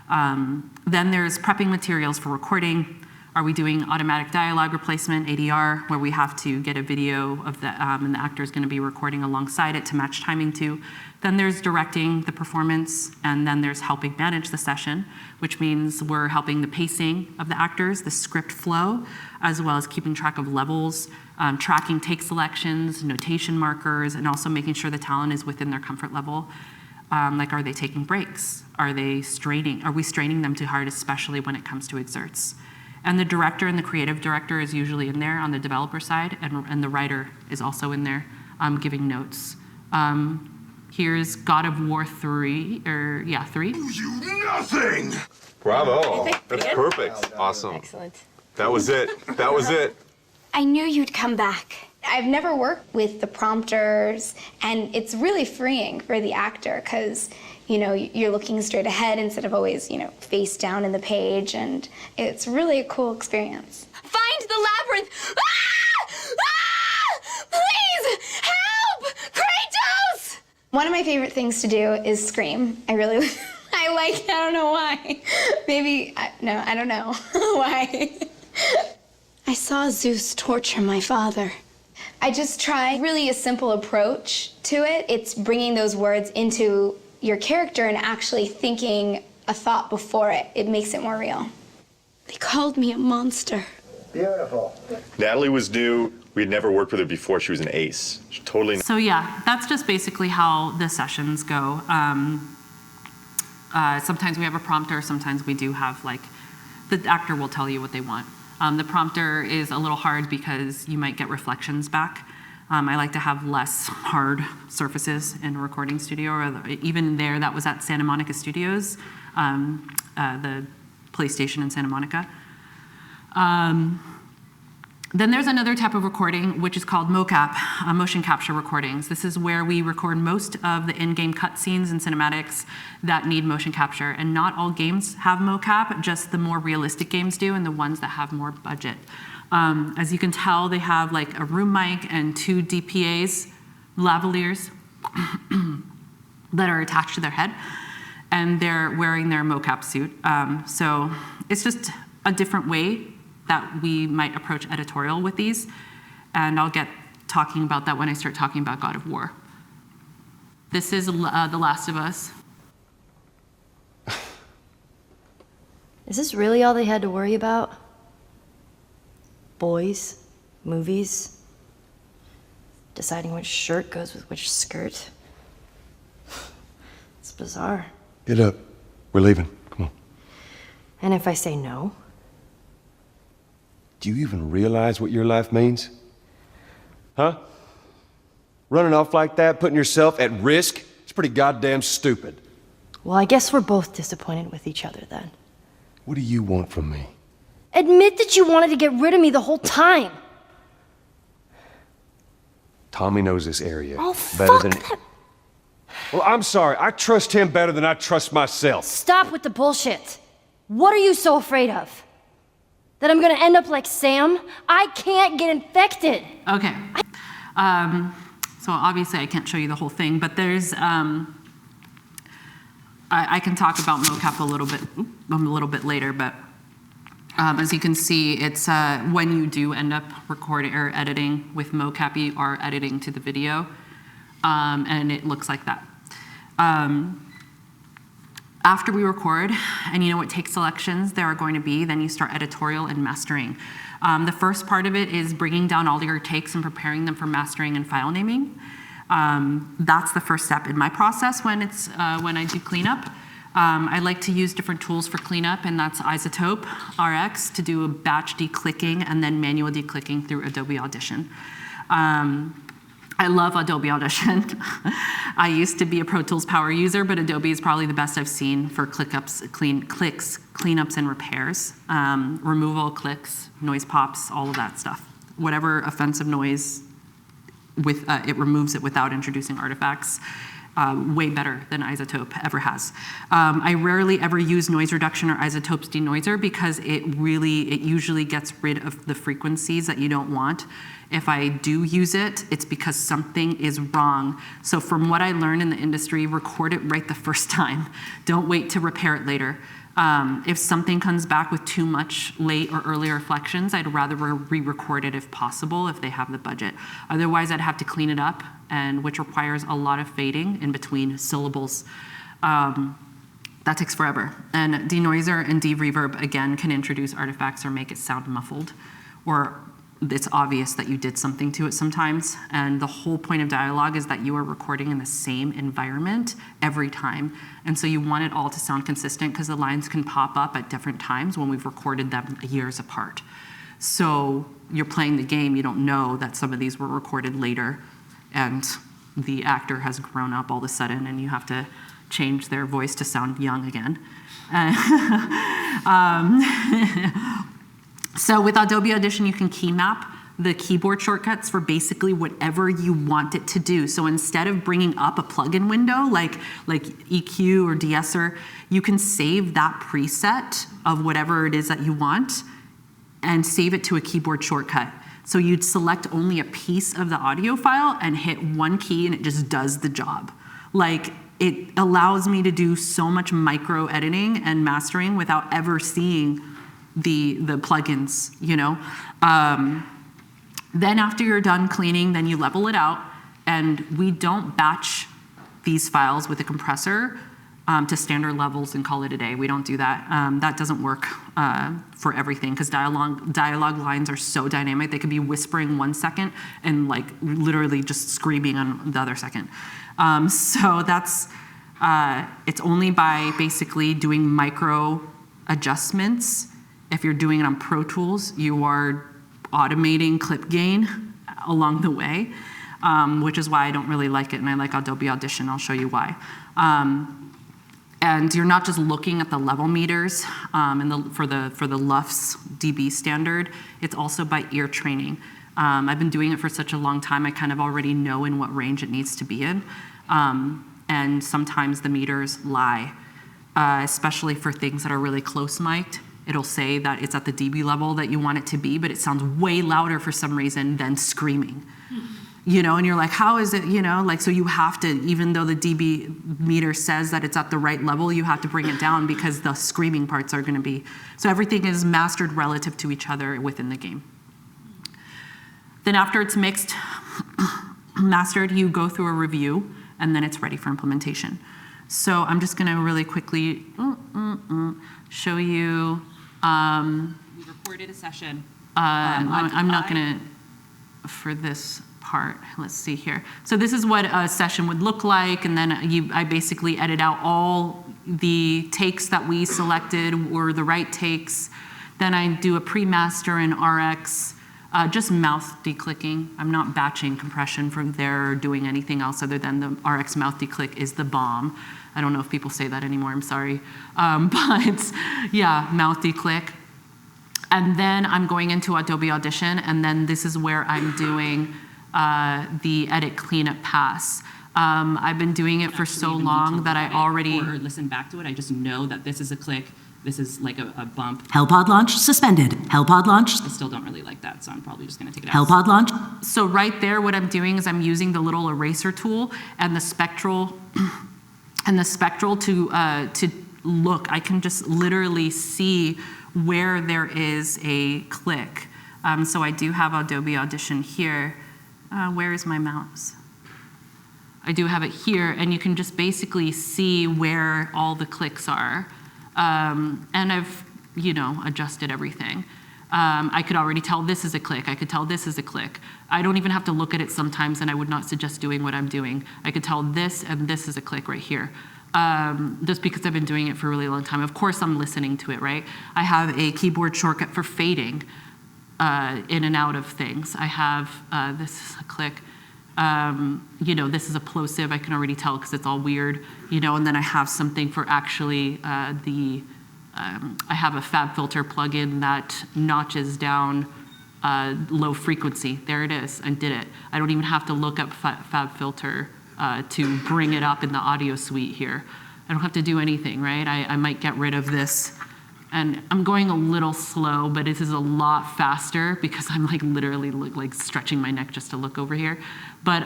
Then there's prepping materials for recording. Are we doing automatic dialogue replacement, ADR, where we have to get a video of and the actor is going to be recording alongside it to match timing to? Then there's directing the performance, and then there's helping manage the session, which means we're helping the pacing of the actors, the script flow, as well as keeping track of levels, tracking take selections, notation markers, and also making sure the talent is within their comfort level. Like, are they taking breaks? Are we straining them too hard, especially when it comes to exerts? And the director and the creative director is usually in there on the developer side, and the writer is also in there giving notes. Here's God of War 3. You nothing! Bravo. That's perfect. Awesome. Excellent. That was it. That was it. I knew you'd come back. I've never worked with the prompters, and it's really freeing for the actor because, you're looking straight ahead instead of always, face down in the page, and it's really a cool experience. Find the labyrinth! Ah! Ah! One of my favorite things to do is scream. I really, I don't know why. Maybe, no, I don't know why. I saw Zeus torture my father. I just try really a simple approach to it. It's bringing those words into your character and actually thinking a thought before it. It makes it more real. They called me a monster. Beautiful. Natalie was new. We had never worked with her before. She was an ace. She totally. So yeah, that's just basically how the sessions go. Sometimes we have a prompter, sometimes we do have the actor will tell you what they want. The prompter is a little hard because you might get reflections back. I like to have less hard surfaces in a recording studio, or even there, that was at Santa Monica Studios, the PlayStation in Santa Monica. Then there's another type of recording, which is called mocap, motion capture recordings. This is where we record most of the in-game cutscenes and cinematics that need motion capture. And not all games have mocap, just the more realistic games do, and the ones that have more budget. As you can tell, they have a room mic and 2 DPAs, lavaliers, that are attached to their head, and they're wearing their mocap suit. So it's just a different way that we might approach editorial with these, and I'll get talking about that when I start talking about God of War. This is The Last of Us. Is this really all they had to worry about? Boys, movies, deciding which shirt goes with which skirt. It's bizarre. Get up. We're leaving. Come on. And if I say no? Do you even realize what your life means? Huh? Running off like that, putting yourself at risk? It's pretty goddamn stupid. Well, I guess we're both disappointed with each other then. What do you want from me? Admit that you wanted to get rid of me the whole time. Tommy knows this area Oh, better fuck than... that. Well, I'm sorry. I trust him better than I trust myself. Stop with the bullshit. What are you so afraid of? That I'm gonna end up like Sam? I can't get infected. Okay. So obviously I can't show you the whole thing, but there's, I can talk about mocap a little bit later, but as you can see, it's when you do end up recording or editing with mocap, you are editing to the video, and it looks like that. After we record, and you know what take selections there are going to be, then you start editorial and mastering. The first part of it is bringing down all your takes and preparing them for mastering and file naming. That's the first step in my process when I do cleanup. I like to use different tools for cleanup, and that's Isotope RX to do a batch declicking and then manual declicking through Adobe Audition. I love Adobe Audition. I used to be a Pro Tools power user, but Adobe is probably the best I've seen for cleanups and repairs. Removal, clicks, noise pops, all of that stuff. Whatever offensive noise, it removes it without introducing artifacts. Way better than Isotope ever has. I rarely ever use noise reduction or Isotope's denoiser because it usually gets rid of the frequencies that you don't want. If I do use it, it's because something is wrong. So from what I learned in the industry, record it right the first time. Don't wait to repair it later. If something comes back with too much late or early reflections, I'd rather re-record it if possible, if they have the budget. Otherwise, I'd have to clean it up, which requires a lot of fading in between syllables. That takes forever. And denoiser and de-reverb, again, can introduce artifacts or make it sound muffled, or it's obvious that you did something to it sometimes. And the whole point of dialogue is that you are recording in the same environment every time. And so you want it all to sound consistent because the lines can pop up at different times when we've recorded them years apart. So you're playing the game, you don't know that some of these were recorded later and the actor has grown up all of a sudden and you have to change their voice to sound young again. So with Adobe Audition, you can key map the keyboard shortcuts for basically whatever you want it to do. So instead of bringing up a plugin window like EQ or de-esser, you can save that preset of whatever it is that you want and save it to a keyboard shortcut. So you'd select only a piece of the audio file and hit one key and it just does the job. Like, it allows me to do so much micro editing and mastering without ever seeing the plugins, you know? Then after you're done cleaning, then you level it out, and we don't batch these files with a compressor to standard levels and call it a day. We don't do that. That doesn't work for everything, because dialogue lines are so dynamic. They could be whispering 1 second and like literally just screaming on the other second. So that's, it's only by basically doing micro adjustments. If you're doing it on Pro Tools, you are automating clip gain along the way, which is why I don't really like it, and I like Adobe Audition. I'll show you why. And you're not just looking at the level meters for the LUFS dB standard. It's also by ear training. I've been doing it for such a long time, I kind of already know in what range it needs to be in. And sometimes the meters lie, especially for things that are really close mic'd. It'll say that it's at the dB level that you want it to be, but it sounds way louder for some reason than screaming. You know, and you're like, how is it, you know, like, so you have to, even though the dB meter says that it's at the right level, you have to bring it down because the screaming parts are gonna be, so everything is mastered relative to each other within the game. Then after it's mixed, mastered, you go through a review, and then it's ready for implementation. So I'm just gonna really quickly show you. We recorded a session. I'm not gonna, for this part, let's see here. So this is what a session would look like, and then I basically edit out all the takes that we selected were the right takes. Then I do a pre-master in RX, just mouth declicking. I'm not batching compression from there or doing anything else other than the RX mouth declick is the bomb. I don't know if people say that anymore, I'm sorry. But yeah, mouth declick. And then I'm going into Adobe Audition, and then this is where I'm doing the edit cleanup pass. I've been doing it for so long that I already or listen back to it. I just know that this is a click, this is like a bump. HellPod launch suspended. HellPod launch. I still don't really like that, so I'm probably just gonna take it out. HellPod launch. So right there, what I'm doing is I'm using the little eraser tool and the spectral to look. I can just literally see where there is a click. So I do have Adobe Audition here. Where is my mouse? I do have it here, and you can just basically see where all the clicks are. And I've, you know, adjusted everything. I could already tell this is a click. I could tell this is a click. I don't even have to look at it sometimes, and I would not suggest doing what I'm doing. I could tell this and this is a click right here. Just because I've been doing it for a really long time. Of course, I'm listening to it, right? I have a keyboard shortcut for fading in and out of things. I have, this is a click. You know, this is a plosive, I can already tell because it's all weird, you know, and then I have something for actually I have a fab filter plugin that notches down low frequency. There it is, I did it. I don't even have to look up fab filter to bring it up in the audio suite here. I don't have to do anything, right? I might get rid of this. And I'm going a little slow, but this is a lot faster because I'm like literally like stretching my neck just to look over here. But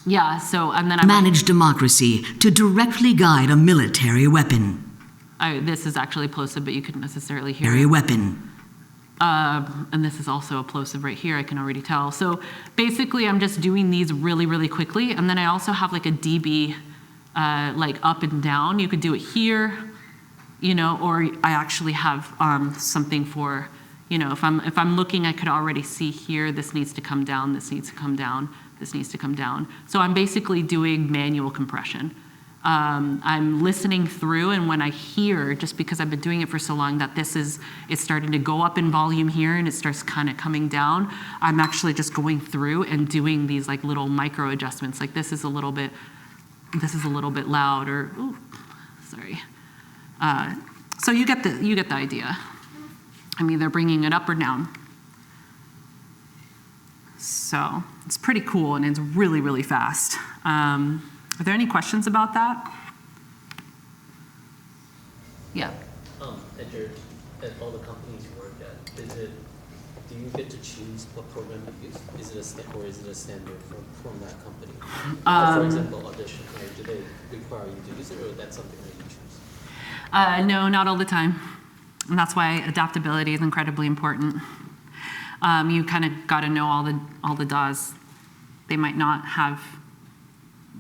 yeah, so, and then I manage democracy to directly guide a military weapon. This is actually plosive, but you couldn't necessarily hear it. Weapon. And this is also a plosive right here, I can already tell. So basically I'm just doing these really, really quickly. And then I also have like a dB like up and down. You could do it here, you know, or I actually have something for, you know, if I'm looking, I could already see here, this needs to come down, this needs to come down, this needs to come down. So I'm basically doing manual compression. I'm listening through, and when I hear, just because I've been doing it for so long, that it's starting to go up in volume here and it starts kind of coming down, I'm actually just going through and doing these like little micro adjustments. Like this is a little bit loud, or, ooh, sorry. So you get the idea. I'm either bringing it up or down. So it's pretty cool, and it's really, really fast. Are there any questions about that? Yeah. At all the companies you work at, do you get to choose what program you use? Is it a standard from that company? For example, Audition, right? that's something that you choose? No, not all the time. And that's why adaptability is incredibly important. You kind of got to know all the DAWs. They might not have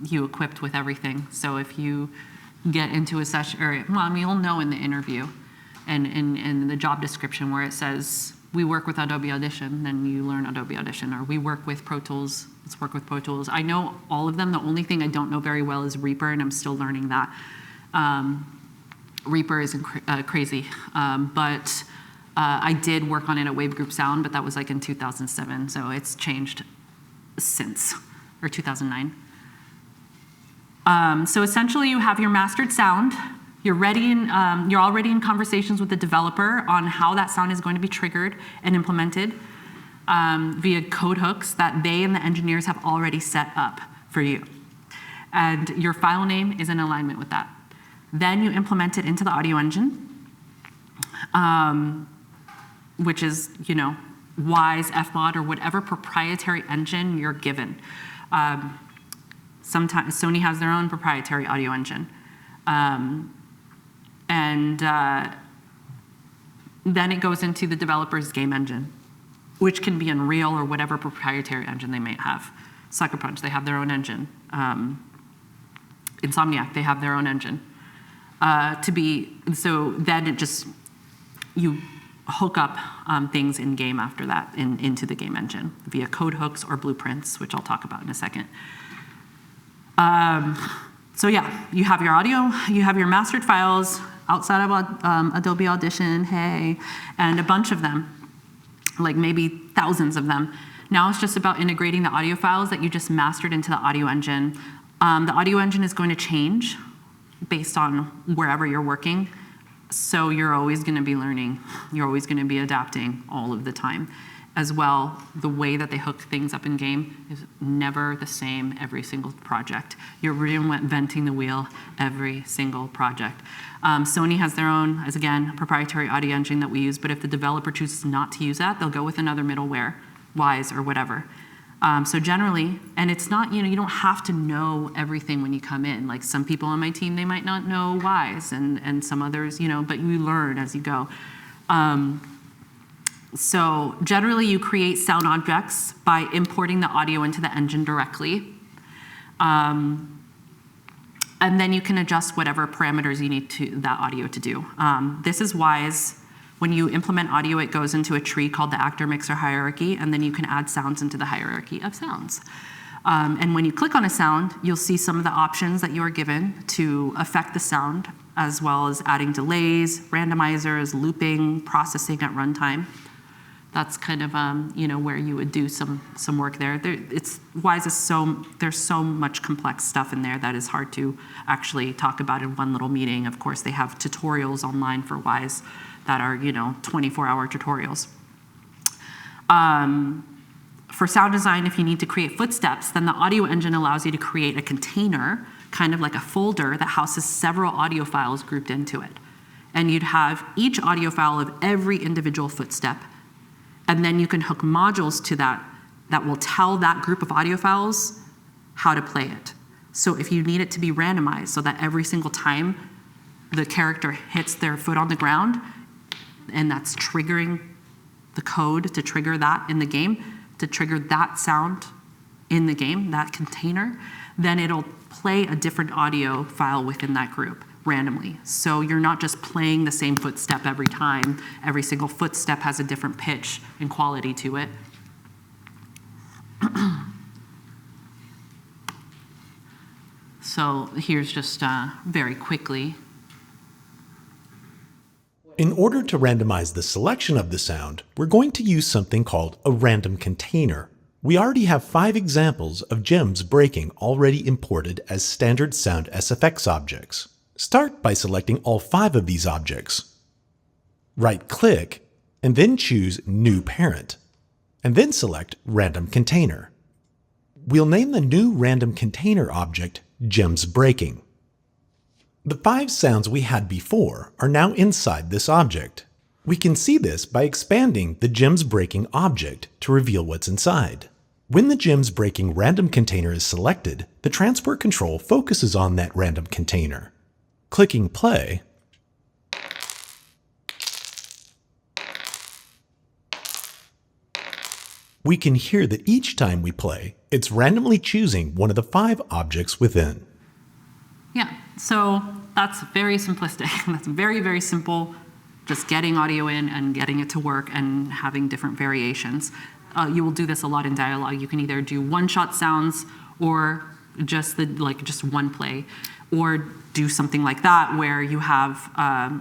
you equipped with everything. So if you get into a session, you'll know in the interview and in the job description where it says, we work with Adobe Audition, then you learn Adobe Audition, or we work with Pro Tools, let's work with Pro Tools. I know all of them. The only thing I don't know very well is Reaper, and I'm still learning that. Reaper is crazy, but I did work on it at Wave Group Sound, but that was like in 2007, so it's changed since, or 2009. So essentially you have your mastered sound, you're already in conversations with the developer on how that sound is going to be triggered and implemented via code hooks that they and the engineers have already set up for you. And your file name is in alignment with that. Then you implement it into the audio engine, which is, Wise, FMOD, or whatever proprietary engine you're given. Sometimes Sony has their own proprietary audio engine. Then it goes into the developer's game engine, which can be Unreal or whatever proprietary engine they may have. Sucker Punch, they have their own engine. Insomniac, they have their own engine. So then you hook up things in game after that into the game engine via code hooks or blueprints, which I'll talk about in a second. So yeah, you have your audio, you have your mastered files outside of Adobe Audition, and a bunch of them, like maybe thousands of them. Now it's just about integrating the audio files that you just mastered into the audio engine. The audio engine is going to change based on wherever you're working. So you're always going to be learning. You're always going to be adapting all of the time. As well, the way that they hook things up in game is never the same every single project. You're reinventing the wheel every single project. Sony has their own, as again, proprietary audio engine that we use, but if the developer chooses not to use that, they'll go with another middleware, Wise or whatever. So generally, and it's not, you don't have to know everything when you come in. Like some people on my team, they might not know Wise, and some others, but you learn as you go. So generally, you create sound objects by importing the audio into the engine directly. And then you can adjust whatever parameters you need that audio to do. This is Wise. When you implement audio, it goes into a tree called the actor mixer hierarchy, and then you can add sounds into the hierarchy of sounds. And when you click on a sound, you'll see some of the options that you are given to affect the sound, as well as adding delays, randomizers, looping, processing at runtime. That's kind of where you would do some work there. Wise is there's so much complex stuff in there that is hard to actually talk about in one little meeting. Of course, they have tutorials online for Wise that are 24-hour tutorials. For sound design, if you need to create footsteps, then the audio engine allows you to create a container, kind of like a folder that houses several audio files grouped into it. And you'd have each audio file of every individual footstep. And then you can hook modules to that will tell that group of audio files how to play it. So if you need it to be randomized so that every single time the character hits their foot on the ground, and that's triggering the code to trigger that in the game, to trigger that sound in the game, that container, then it'll play a different audio file within that group randomly. So you're not just playing the same footstep every time. Every single footstep has a different pitch and quality to it. So here's just very quickly. In order to randomize the selection of the sound, we're going to use something called a random container. We already have 5 examples of gems breaking already imported as standard sound SFX objects. Start by selecting all 5 of these objects. Right-click, and then choose New Parent, and then select Random Container. We'll name the new random container object Gems Breaking. The 5 sounds we had before are now inside this object. We can see this by expanding the Gems Breaking object to reveal what's inside. When the Gems Breaking random container is selected, the transport control focuses on that random container. Clicking play, we can hear that each time we play, it's randomly choosing one of the 5 objects within. Yeah, so that's very simplistic. That's very, very simple, just getting audio in and getting it to work and having different variations. You will do this a lot in dialogue. You can either do one-shot sounds or just one play, or do something like that where you have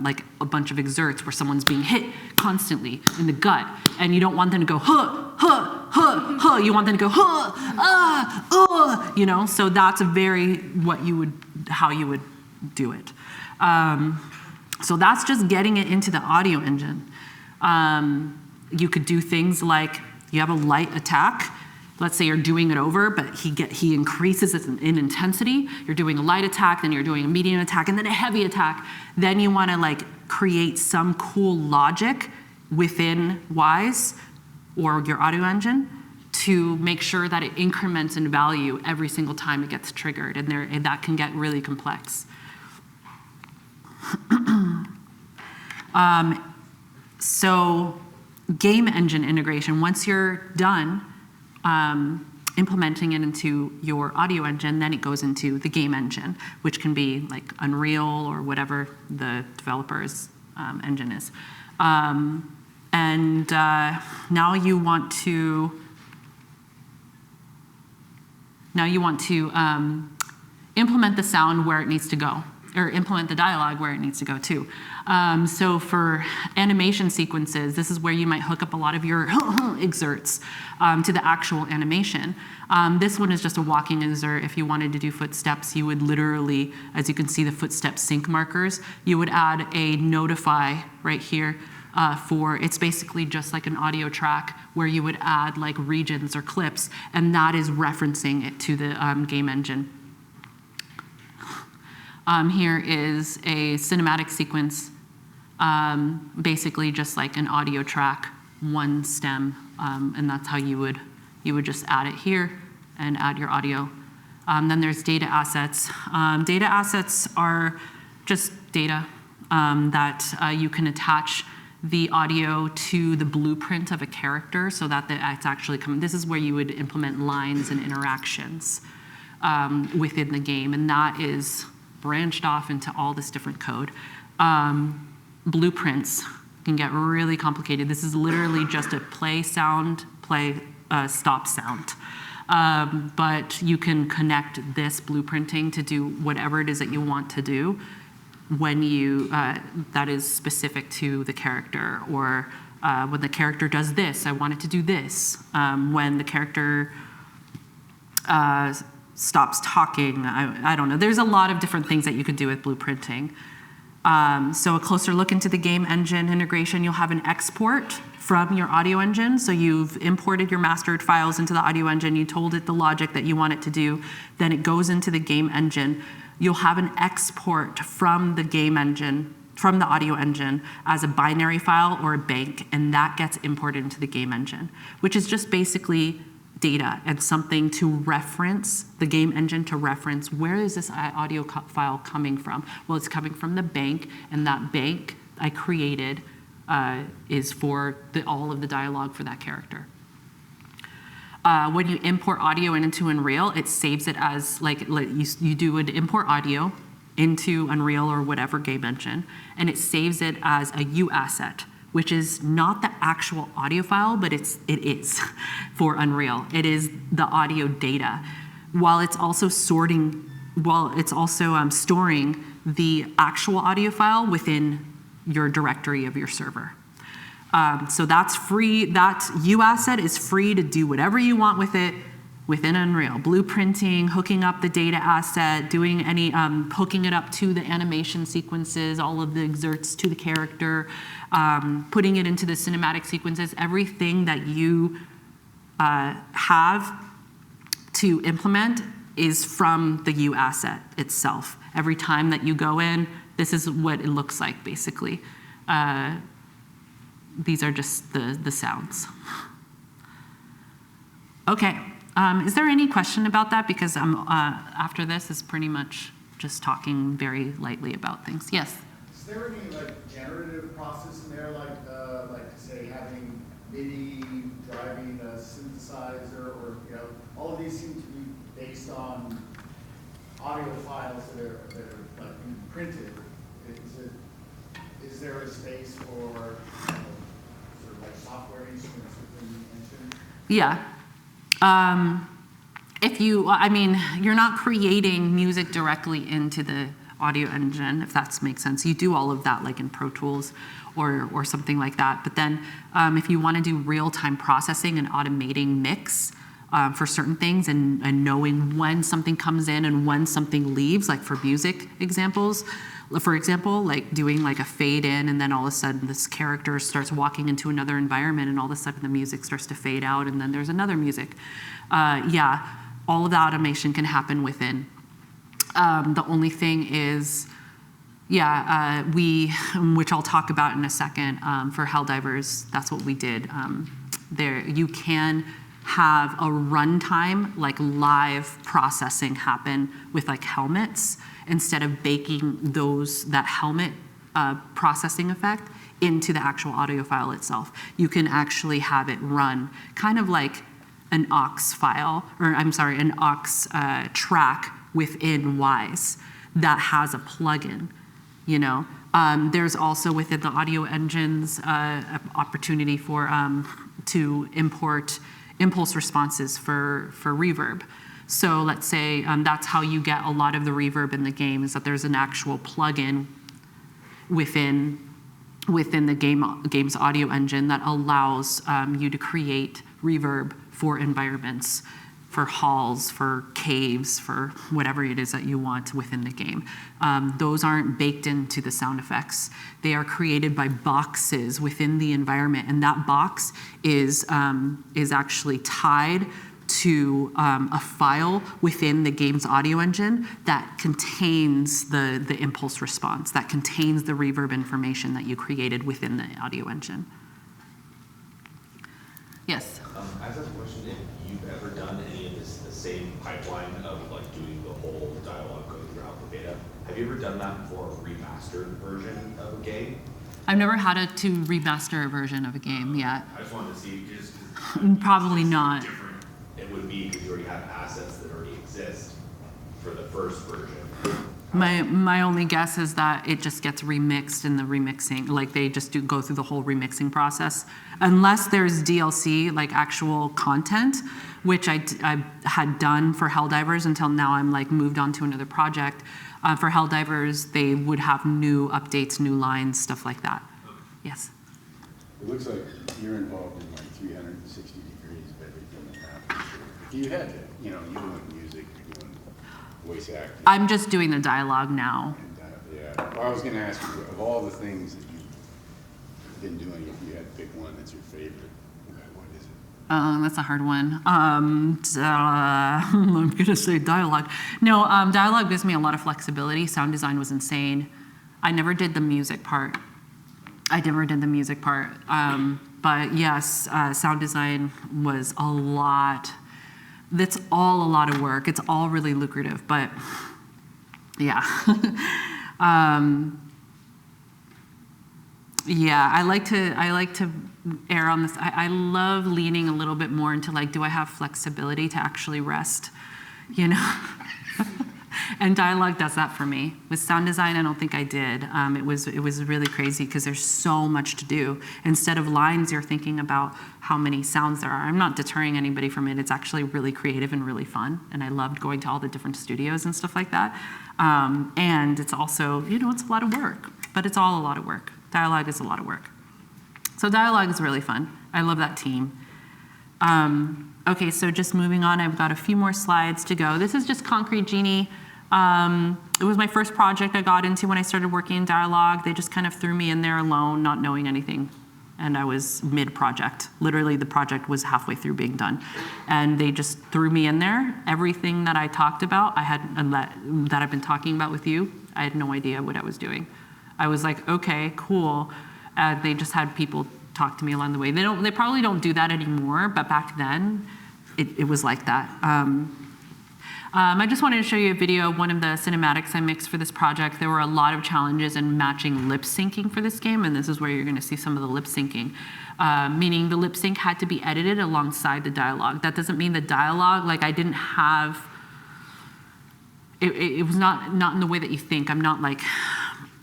like a bunch of exerts where someone's being hit constantly in the gut, and you don't want them to go huh, huh, huh, huh. You want them to go huh, you know. So that's how you would do it. So that's just getting it into the audio engine. You could do things like you have a light attack. Let's say you're doing it over, but he increases it in intensity. You're doing a light attack, then you're doing a medium attack, and then a heavy attack. Then you want to like create some cool logic within Wise or your audio engine to make sure that it increments in value every single time it gets triggered, and that can get really complex. So game engine integration, once you're done implementing it into your audio engine, then it goes into the game engine, which can be like Unreal or whatever the developer's engine is. Now you want to implement the sound where it needs to go, or implement the dialogue where it needs to go too. So for animation sequences, this is where you might hook up a lot of your exerts to the actual animation. This one is just a walking exert. If you wanted to do footsteps, you would literally, as you can see the footstep sync markers, you would add a notify right here it's basically just like an audio track where you would add like regions or clips, and that is referencing it to the game engine. Here is a cinematic sequence, basically just like an audio track, one stem, and that's how you would just add it here and add your audio. Then there's data assets. Data assets are just data that you can attach the audio to the blueprint of a character so that it's actually coming. This is where you would implement lines and interactions within the game, and that is branched off into all this different code. Blueprints can get really complicated. This is literally just a play sound, stop sound. But you can connect this blueprinting to do whatever it is that you want to do when that is specific to the character, or when the character does this, I want it to do this. When the character stops talking, I don't know. There's a lot of different things that you could do with blueprinting. So a closer look into the game engine integration, you'll have an export from your audio engine. So you've imported your mastered files into the audio engine, you told it the logic that you want it to do, then it goes into the game engine. You'll have an export from the game engine, from the audio engine, as a binary file or a bank, and that gets imported into the game engine, which is just basically data and something to reference, the game engine to reference, where is this audio file coming from? Well, it's coming from the bank, and that bank I created is for all of the dialogue for that character. When you import audio into Unreal, it saves it as, you do an import audio into Unreal or whatever game engine, and it saves it as a U asset, which is not the actual audio file, but it is for Unreal. It is the audio data, while it's also storing the actual audio file within your directory of your server. So that's free. That U asset is free to do whatever you want with it within Unreal. Blueprinting, hooking up the data asset, doing any, hooking it up to the animation sequences, all of the exerts to the character, putting it into the cinematic sequences, everything that you have to implement is from the U asset itself. Every time that you go in, this is what it looks like, basically. These are just the sounds. Okay, is there any question about that? Because after this is pretty much just talking very lightly about things. Yes? Is there any like generative process in there, like say having MIDI driving a synthesizer, or all of these seem to be based on audio files that are like being printed. Is there a space for sort of like software instruments within the engine? Yeah. You're not creating music directly into the audio engine, if that makes sense. You do all of that like in Pro Tools or something like that. But then if you want to do real-time processing and automating mix for certain things and knowing when something comes in and when something leaves, like for music examples, for example, like doing like a fade in and then all of a sudden this character starts walking into another environment and all of a sudden the music starts to fade out and then there's another music. All of the automation can happen within. The only thing is, which I'll talk about in a second, for Helldivers, that's what we did. You can have a runtime, like live processing happen with like helmets instead of baking that helmet processing effect into the actual audio file itself. You can actually have it run kind of like an aux file, an aux track within Wise that has a plugin, There's also within the audio engines opportunity for to import impulse responses for reverb. So let's say that's how you get a lot of the reverb in the game, is that there's an actual plugin within the game's audio engine that allows you to create reverb for environments, for halls, for caves, for whatever it is that you want within the game. Those aren't baked into the sound effects. They are created by boxes within the environment, and that box is actually tied to a file within the game's audio engine that contains the impulse response, that contains the reverb information that you created within the audio engine. Yes? I just have a question, if you've ever done any of the same pipeline of like doing the whole dialogue going throughout the beta. Have you ever done that for a remastered version of a game? I've never had to remaster a version of a game yet. I just wanted to see, just probably not. Different it would be because you already have assets that already exist for the first version. My only guess is that it just gets remixed in the remixing, like they just go through the whole remixing process. Unless there's DLC, like actual content, which I had done for Helldivers until now I'm like moved on to another project. For Helldivers, they would have new updates, new lines, stuff like that. Yes? It looks like you're involved in like 360 degrees of everything that happens. If you had to, you're doing music, you're doing voice acting. I'm just doing the dialogue now. And, well, I was going to ask you, of all the things that you've been doing, if you had to pick one that's your favorite, what is it? That's a hard one. I'm going to say dialogue. No, dialogue gives me a lot of flexibility. Sound design was insane. I never did the music part. But yes, sound design was a lot. That's all a lot of work. It's all really lucrative, but yeah. Yeah, I like to err on this. I love leaning a little bit more into like, do I have flexibility to actually rest, And dialogue does that for me. With sound design, I don't think I did. It was really crazy because there's so much to do. Instead of lines, you're thinking about how many sounds there are. I'm not deterring anybody from it. It's actually really creative and really fun. And I loved going to all the different studios and stuff like that. And it's also, it's a lot of work, but it's all a lot of work. Dialogue is a lot of work. So dialogue is really fun. I love that team. Okay, so just moving on, I've got a few more slides to go. This is just Concrete Genie. It was my first project I got into when I started working in dialogue. They just kind of threw me in there alone, not knowing anything. And I was mid-project. Literally, the project was halfway through being done. And they just threw me in there. Everything that I talked about, that I've been talking about with you, I had no idea what I was doing. I was like, okay, cool. They just had people talk to me along the way. They probably don't do that anymore, but back then, it was like that. I just wanted to show you a video of one of the cinematics I mixed for this project. There were a lot of challenges in matching lip syncing for this game, and this is where you're going to see some of the lip syncing. Meaning the lip sync had to be edited alongside the dialogue. That doesn't mean the dialogue, like I didn't have, it was not in the way that you think. I'm not like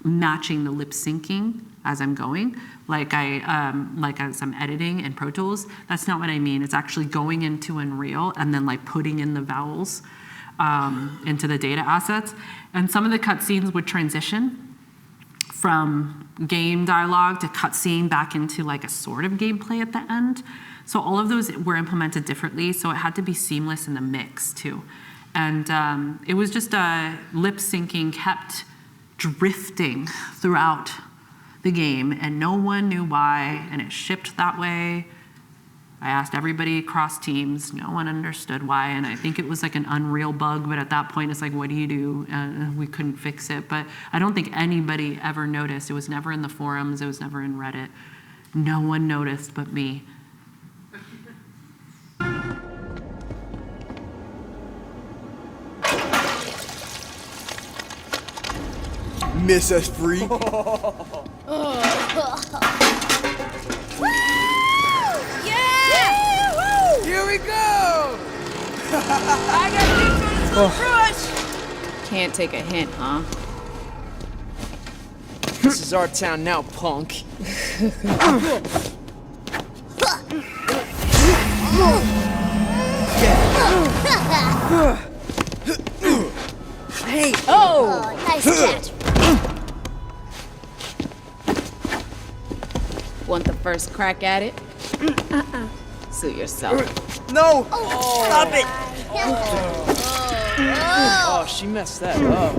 matching the lip syncing as I'm going, like as I'm editing in Pro Tools. That's not what I mean. It's actually going into Unreal and then like putting in the vowels into the data assets. And some of the cutscenes would transition from game dialogue to cutscene back into like a sort of gameplay at the end. So all of those were implemented differently, so it had to be seamless in the mix too. And it was just lip syncing kept drifting throughout the game, and no one knew why, and it shipped that way. I asked everybody across teams, no one understood why, and I think it was like an Unreal bug, but at that point it's like, what do you do? We couldn't fix it, but I don't think anybody ever noticed. It was never in the forums, it was never in Reddit. No one noticed but me. Miss us, freak. Here we go! I got this crush! Can't take a hint, huh? This is our town now, punk. Hey! Oh, nice catch. Want the first crack at it? Suit yourself. No! Oh, stop it! Oh, she messed that up.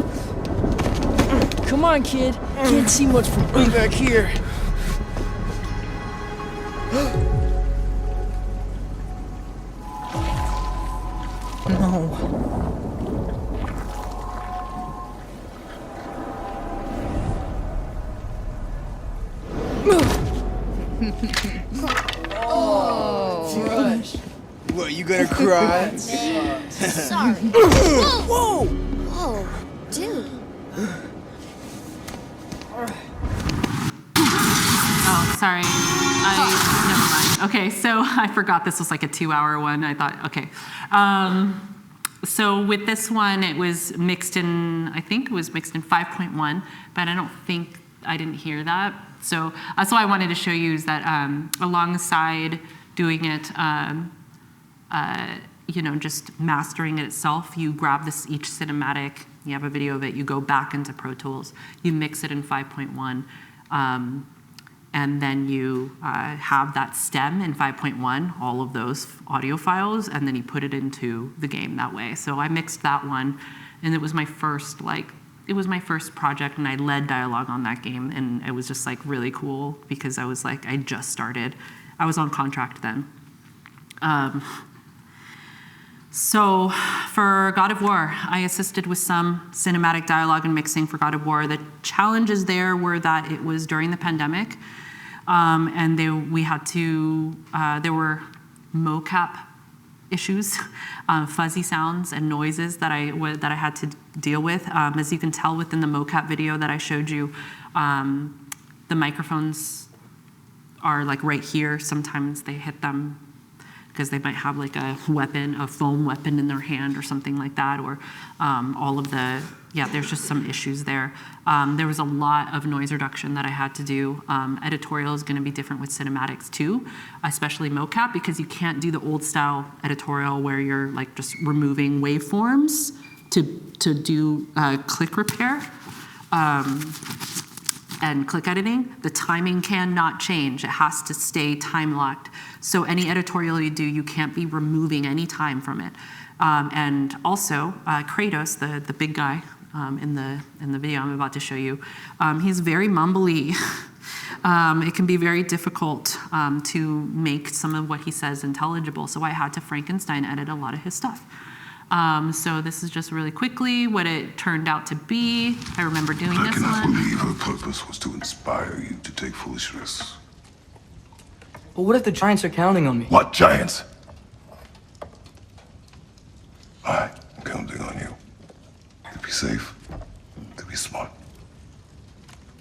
Come on, kid. Can't see much from way back here. No. Oh. What, you gonna cry? Sorry. Whoa! Whoa, dude. Oh, sorry. Never mind. Okay, so I forgot this was like a 2-hour one. I thought, okay. So with this one, it was mixed in, I think it was mixed in 5.1, but I didn't hear that. So that's why I wanted to show you is that alongside doing it, just mastering it itself, you grab this each cinematic, you have a video of it, you go back into Pro Tools, you mix it in 5.1, and then you have that stem in 5.1, all of those audio files, and then you put it into the game that way. So I mixed that one, and it was my first project, and I led dialogue on that game, and it was just like really cool because I was like, I just started. I was on contract then. So for God of War, I assisted with some cinematic dialogue and mixing for God of War. The challenges there were that it was during the pandemic, and there were mocap issues, fuzzy sounds and noises that I had to deal with. As you can tell within the mocap video that I showed you, the microphones are like right here. Sometimes they hit them because they might have like a foam weapon in their hand or something like that, or there's just some issues there. There was a lot of noise reduction that I had to do. Editorial is gonna be different with cinematics too, especially mocap, because you can't do the old style editorial where you're like just removing waveforms to do click repair and click editing. The timing cannot change. It has to stay time locked. So any editorial you do, you can't be removing any time from it. And also, Kratos, the big guy in the video I'm about to show you, he's very mumbly. It can be very difficult to make some of what he says intelligible. So I had to Frankenstein edit a lot of his stuff. So this is just really quickly what it turned out to be. I remember doing this one. I cannot believe her purpose was to inspire you to take foolish risks. But what if the giants are counting on me? What giants? I am counting on safe, to be smart.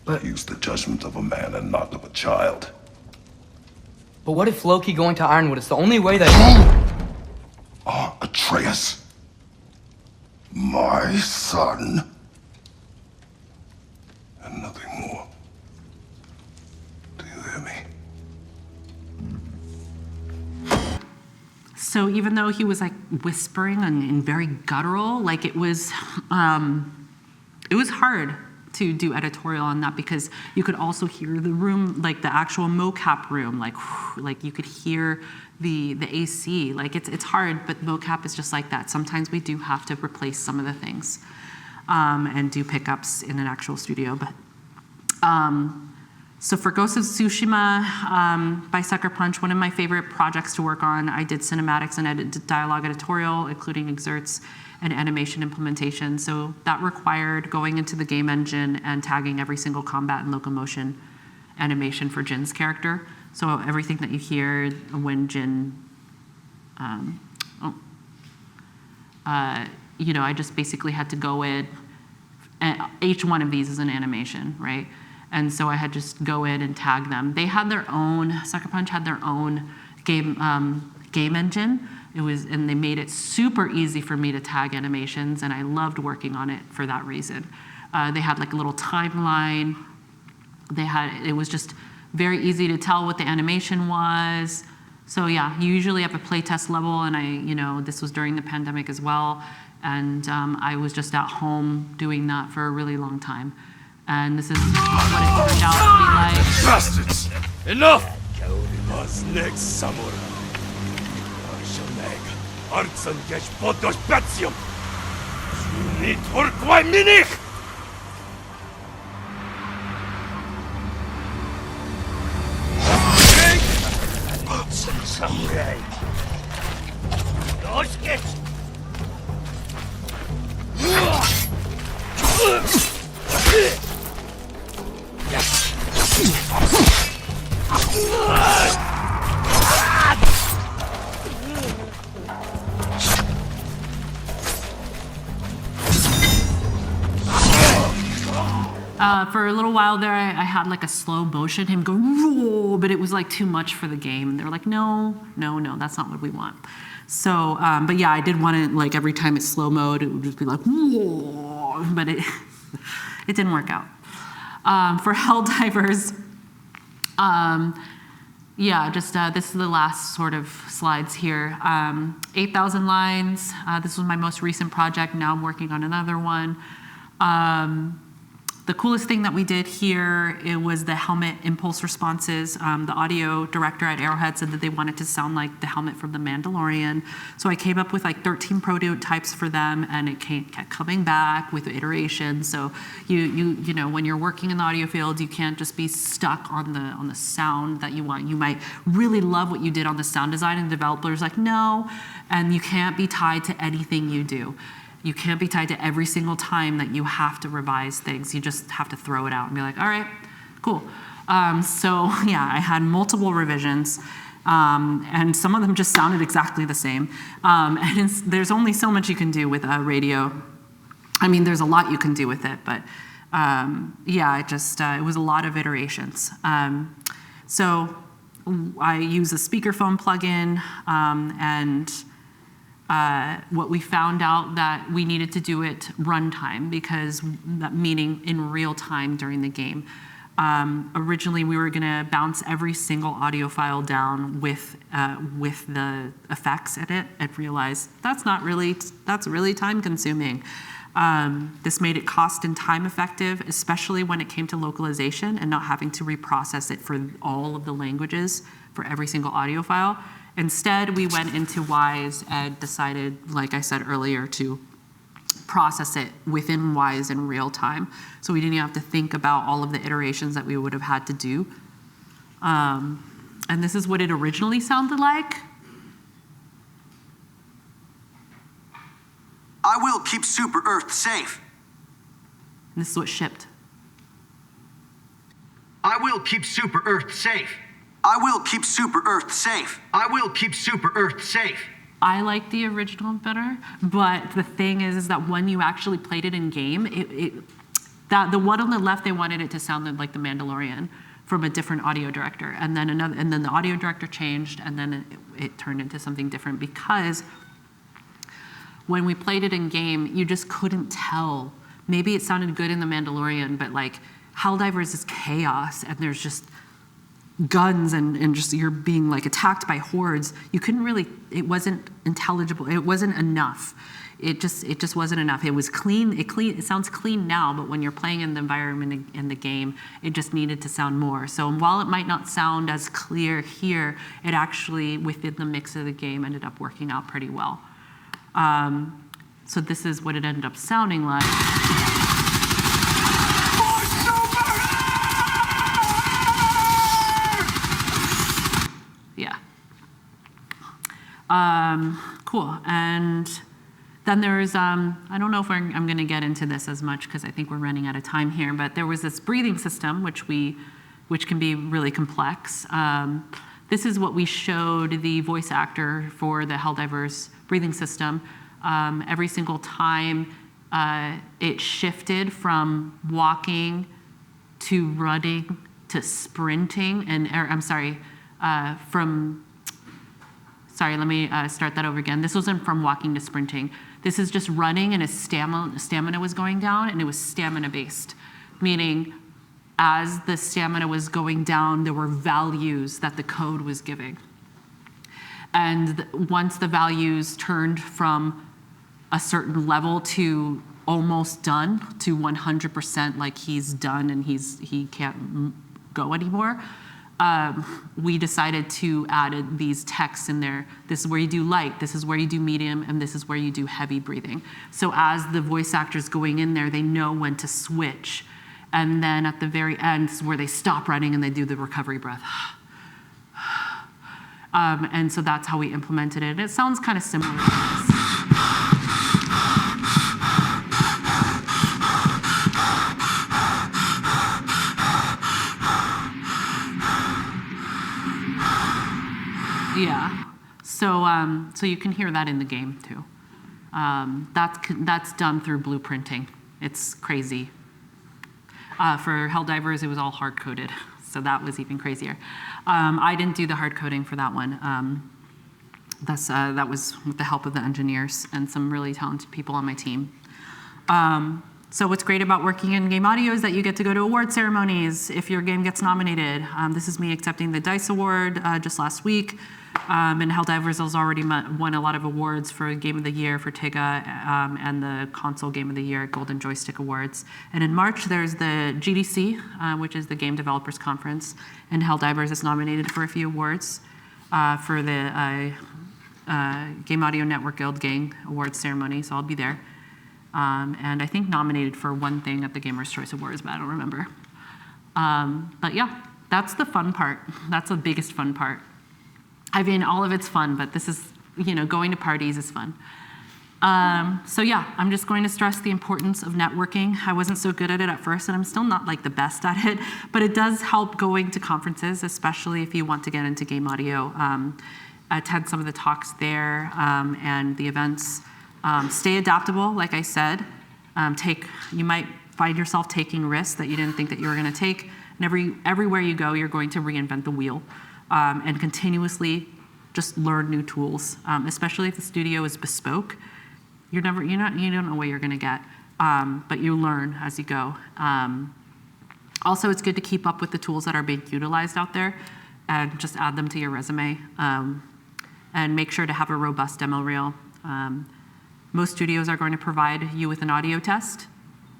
But use the judgment of a man and not of a child. But what if Loki going to Ironwood is the only way that... Are Atreus my son? And nothing more. Do you hear me? So even though he was like whispering and very guttural, like it was hard to do editorial on that because you could also hear the room, like the actual mocap room, like you could hear the AC. Like it's hard, but mocap is just like that. Sometimes we do have to replace some of the things and do pickups in an actual studio. But so for Ghost of Tsushima by Sucker Punch, one of my favorite projects to work on, I did cinematics and dialogue editorial, including excerpts and animation implementation. So that required going into the game engine and tagging every single combat and locomotion animation for Jin's character. So everything that you hear when Jin, I just basically had to go in, and each one of these is an animation, right? And so I had just go in and tag them. They had their own, Sucker Punch had their own game engine. And they made it super easy for me to tag animations, and I loved working on it for that reason. They had like a little timeline. It was just very easy to tell what the animation was. So yeah, you usually have a playtest level, and this was during the pandemic as well, and I was just at home doing that for a really long time. And this is what it turned out to be like. Bastards! Enough! Was next samurai. Artsen gech podos betium. Niet orquai minich! Artsen samurai. Los geht's! For a little while there, I had like a slow motion, him go, whoa, but it was like too much for the game. They were like, no, that's not what we want. So, but yeah, I did want to, like every time it's slow mode, it would just be like, whoa, but it didn't work out. For Helldivers, this is the last sort of slides here. 8,000 lines. This was my most recent project. Now I'm working on another one. The coolest thing that we did here, it was the helmet impulse responses. The audio director at Arrowhead said that they wanted to sound like the helmet from The Mandalorian. So I came up with like 13 prototypes for them, and it kept coming back with iterations. So you when you're working in the audio field, you can't just be stuck on the sound that you want. You might really love what you did on the sound design, and the developer's like, no, and you can't be tied to anything you do. You can't be tied to every single time that you have to revise things. You just have to throw it out and be like, all right, cool. So yeah, I had multiple revisions, and some of them just sounded exactly the same. And there's only so much you can do with a radio. I mean, there's a lot you can do with it, but it was a lot of iterations. So I use a speakerphone plugin, and what we found out that we needed to do it runtime, because that meaning in real time during the game. Originally, we were going to bounce every single audio file down with the effects in it, and realized that's really time consuming. This made it cost and time effective, especially when it came to localization and not having to reprocess it for all of the languages for every single audio file. Instead, we went into Wise and decided, like I said earlier, to process it within Wise in real time. So we didn't even have to think about all of the iterations that we would have had to do. And this is what it originally sounded like. I will keep Super Earth safe. And this is what shipped. I will keep Super Earth safe. I will keep Super Earth safe. I will keep Super Earth safe. I like the original better, but the thing is that when you actually played it in game, the one on the left, they wanted it to sound like The Mandalorian from a different audio director, and then the audio director changed, and then it turned into something different because when we played it in game, you just couldn't tell. Maybe it sounded good in The Mandalorian, but like Helldivers is chaos, and there's just guns and just you're being like attacked by hordes. You couldn't really, it wasn't intelligible. It wasn't enough. It just wasn't enough. It was clean. It sounds clean now, but when you're playing in the environment in the game, it just needed to sound more. So while it might not sound as clear here, it actually within the mix of the game ended up working out pretty well. So this is what it ended up sounding like. Yeah. Cool. And then there's, I don't know if I'm going to get into this as much because I think we're running out of time here, but there was this breathing system which can be really complex. This is what we showed the voice actor for the Helldivers breathing system. Every single time it shifted from walking to running to sprinting, let me start that over again. This wasn't from walking to sprinting. This is just running and his stamina was going down, and it was stamina based, meaning as the stamina was going down, there were values that the code was giving. And once the values turned from a certain level to almost done to 100%, like he's done and he can't go anymore, we decided to add these texts in there. This is where you do light, this is where you do medium, and this is where you do heavy breathing. So as the voice actor's going in there, they know when to switch. And then at the very end is where they stop running and they do the recovery breath. And so that's how we implemented it. It sounds kind of similar to this. Yeah, so you can hear that in the game too. That's done through blueprinting. It's crazy. For Helldivers, it was all hard-coded, so that was even crazier. I didn't do the hard coding for that one. That was with the help of the engineers and some really talented people on my team. So what's great about working in game audio is that you get to go to award ceremonies if your game gets nominated. This is me accepting the DICE Award just last week. And Helldivers has already won a lot of awards for Game of the Year for TIGA and the Console Game of the Year at Golden Joystick Awards. And in March, there's the GDC, which is the Game Developers Conference. And Helldivers is nominated for a few awards for the Game Audio Network Guild Gang Awards ceremony, so I'll be there. And I think nominated for one thing at the Gamers' Choice Awards, but I don't remember. But yeah, that's the fun part. That's the biggest fun part. I mean, all of it's fun, but this is, going to parties is fun. So yeah, I'm just going to stress the importance of networking. I wasn't so good at it at first, and I'm still not like the best at it, but it does help going to conferences, especially if you want to get into game audio. Attend some of the talks there and the events. Stay adaptable, like I said. You might find yourself taking risks that you didn't think that you were going to take. And everywhere you go, you're going to reinvent the wheel and continuously just learn new tools. Especially if the studio is bespoke, you don't know what you're going to get, but you learn as you go. Also, it's good to keep up with the tools that are being utilized out there and just add them to your resume. And make sure to have a robust demo reel. Most studios are going to provide you with an audio test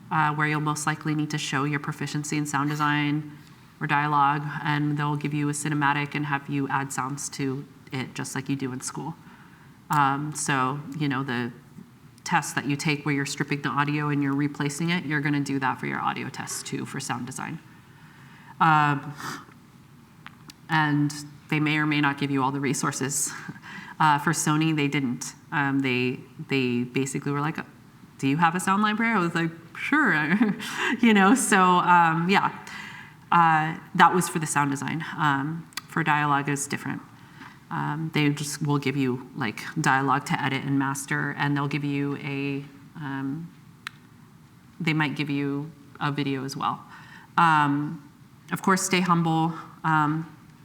where you'll most likely need to show your proficiency in sound design or dialogue, and they'll give you a cinematic and have you add sounds to it just like you do in school. So, the test that you take where you're stripping the audio and you're replacing it, you're going to do that for your audio test too for sound design. And they may or may not give you all the resources. For Sony, they didn't. They basically were like, do you have a sound library? I was like, sure. Yeah. That was for the sound design. For dialogue, it's different. They just will give you like dialogue to edit and master, and they'll give you they might give you a video as well. Of course, stay humble.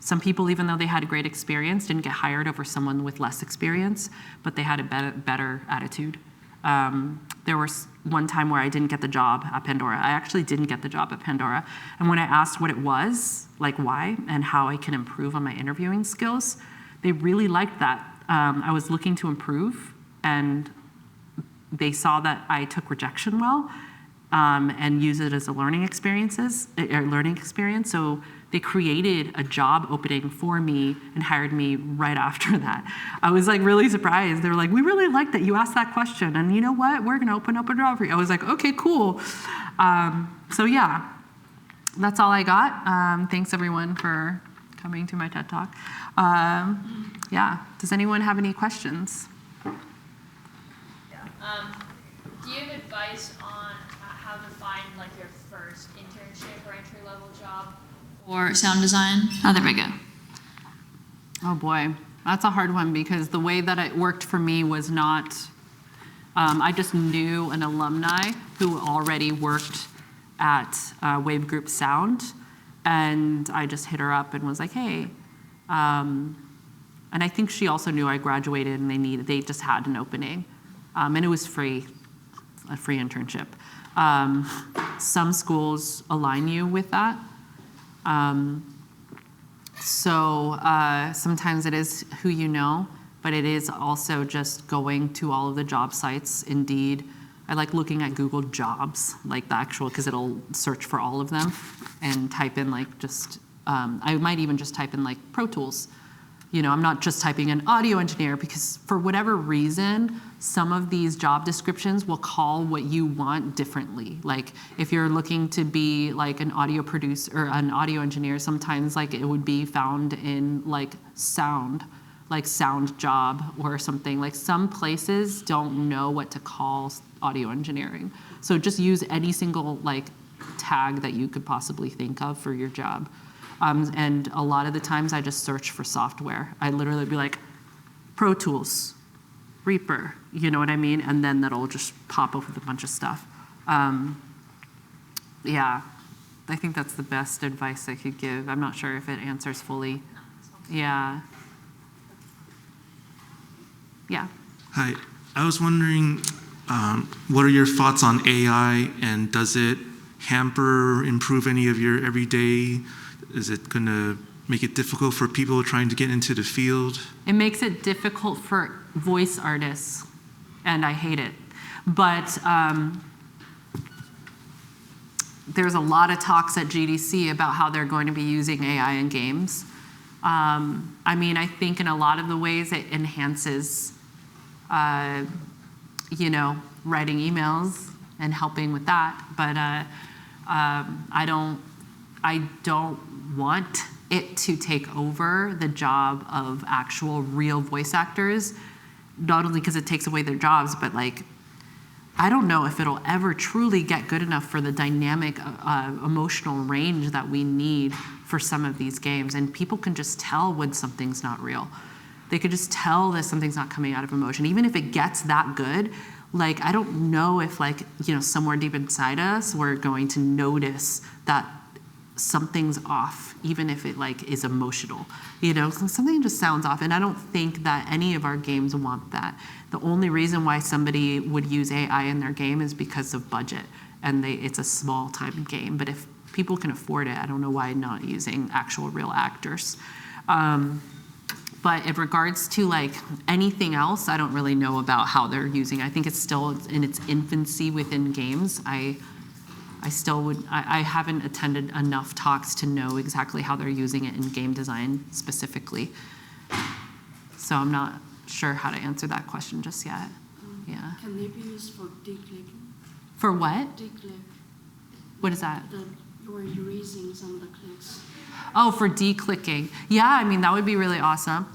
Some people, even though they had a great experience, didn't get hired over someone with less experience, but they had a better attitude. There was one time where I didn't get the job at Pandora. I actually didn't get the job at Pandora. And when I asked what it was, like why, and how I can improve on my interviewing skills, they really liked that. I was looking to improve, and they saw that I took rejection well, and use it as a learning experience. So they created a job opening for me and hired me right after that. I was like really surprised. They were like, we really like that you asked that question, and you know what? We're gonna open up a job for you. I was like, okay, cool. So yeah, that's all I got. Thanks everyone for coming to my TED Talk. Yeah, does anyone have any questions? Do you have advice on how to find like your first internship or entry-level job or sound design? Oh, there we go. Oh boy, that's a hard one because the way that it worked for me was not, I just knew an alumni who already worked at Wave Group Sound, and I just hit her up and was like, hey, and I think she also knew I graduated and they just had an opening, and it was free, a free internship. Some schools align you with that. Sometimes it is who you know, but it is also just going to all of the job sites. Indeed, I like looking at Google Jobs, like the actual, because it'll search for all of them and type in like just, I might even just type in like Pro Tools. You know, I'm not just typing in audio engineer because for whatever reason, some of these job descriptions will call what you want differently. Like if you're looking to be like an audio producer or an audio engineer, sometimes like it would be found in like sound job or something. Like some places don't know what to call audio engineering. So just use any single like tag that you could possibly think of for your job. And a lot of the times I just search for software. I literally be like, Pro Tools, Reaper, you know what I mean? And then that'll just pop up with a bunch of stuff. Yeah, I think that's the best advice I could give. I'm not sure if it answers fully. Yeah. Yeah. Hi, I was wondering, what are your thoughts on AI, and does it hamper or improve any of your everyday? Is it going to make it difficult for people trying to get into the field? It makes it difficult for voice artists, and I hate it. But there's a lot of talks at GDC about how they're going to be using AI in games. I mean, I think in a lot of the ways it enhances, you know, writing emails and helping with that. But I don't want it to take over the job of actual real voice actors, not only because it takes away their jobs, but like, I don't know if it'll ever truly get good enough for the dynamic emotional range that we need for some of these games. And people can just tell when something's not real. They could just tell that something's not coming out of emotion. Even if it gets that good, like, I don't know if like, you know, somewhere deep inside us, we're going to notice that something's off, even if it like is emotional, you know, something just sounds off. And I don't think that any of our games want that. The only reason why somebody would use AI in their game is because of budget, and it's a small time game. But if people can afford it, I don't know why not using actual real actors. But in regards to like anything else, I don't really know about how they're using it. I think it's still in its infancy within games. I haven't attended enough talks to know exactly how they're using it in game design specifically. So I'm not sure how to answer that question just yet. Yeah. Can they be used for declicking? For what? Declick. What is that? You're erasing some of the clicks. Oh, for declicking. Yeah, I mean, that would be really awesome.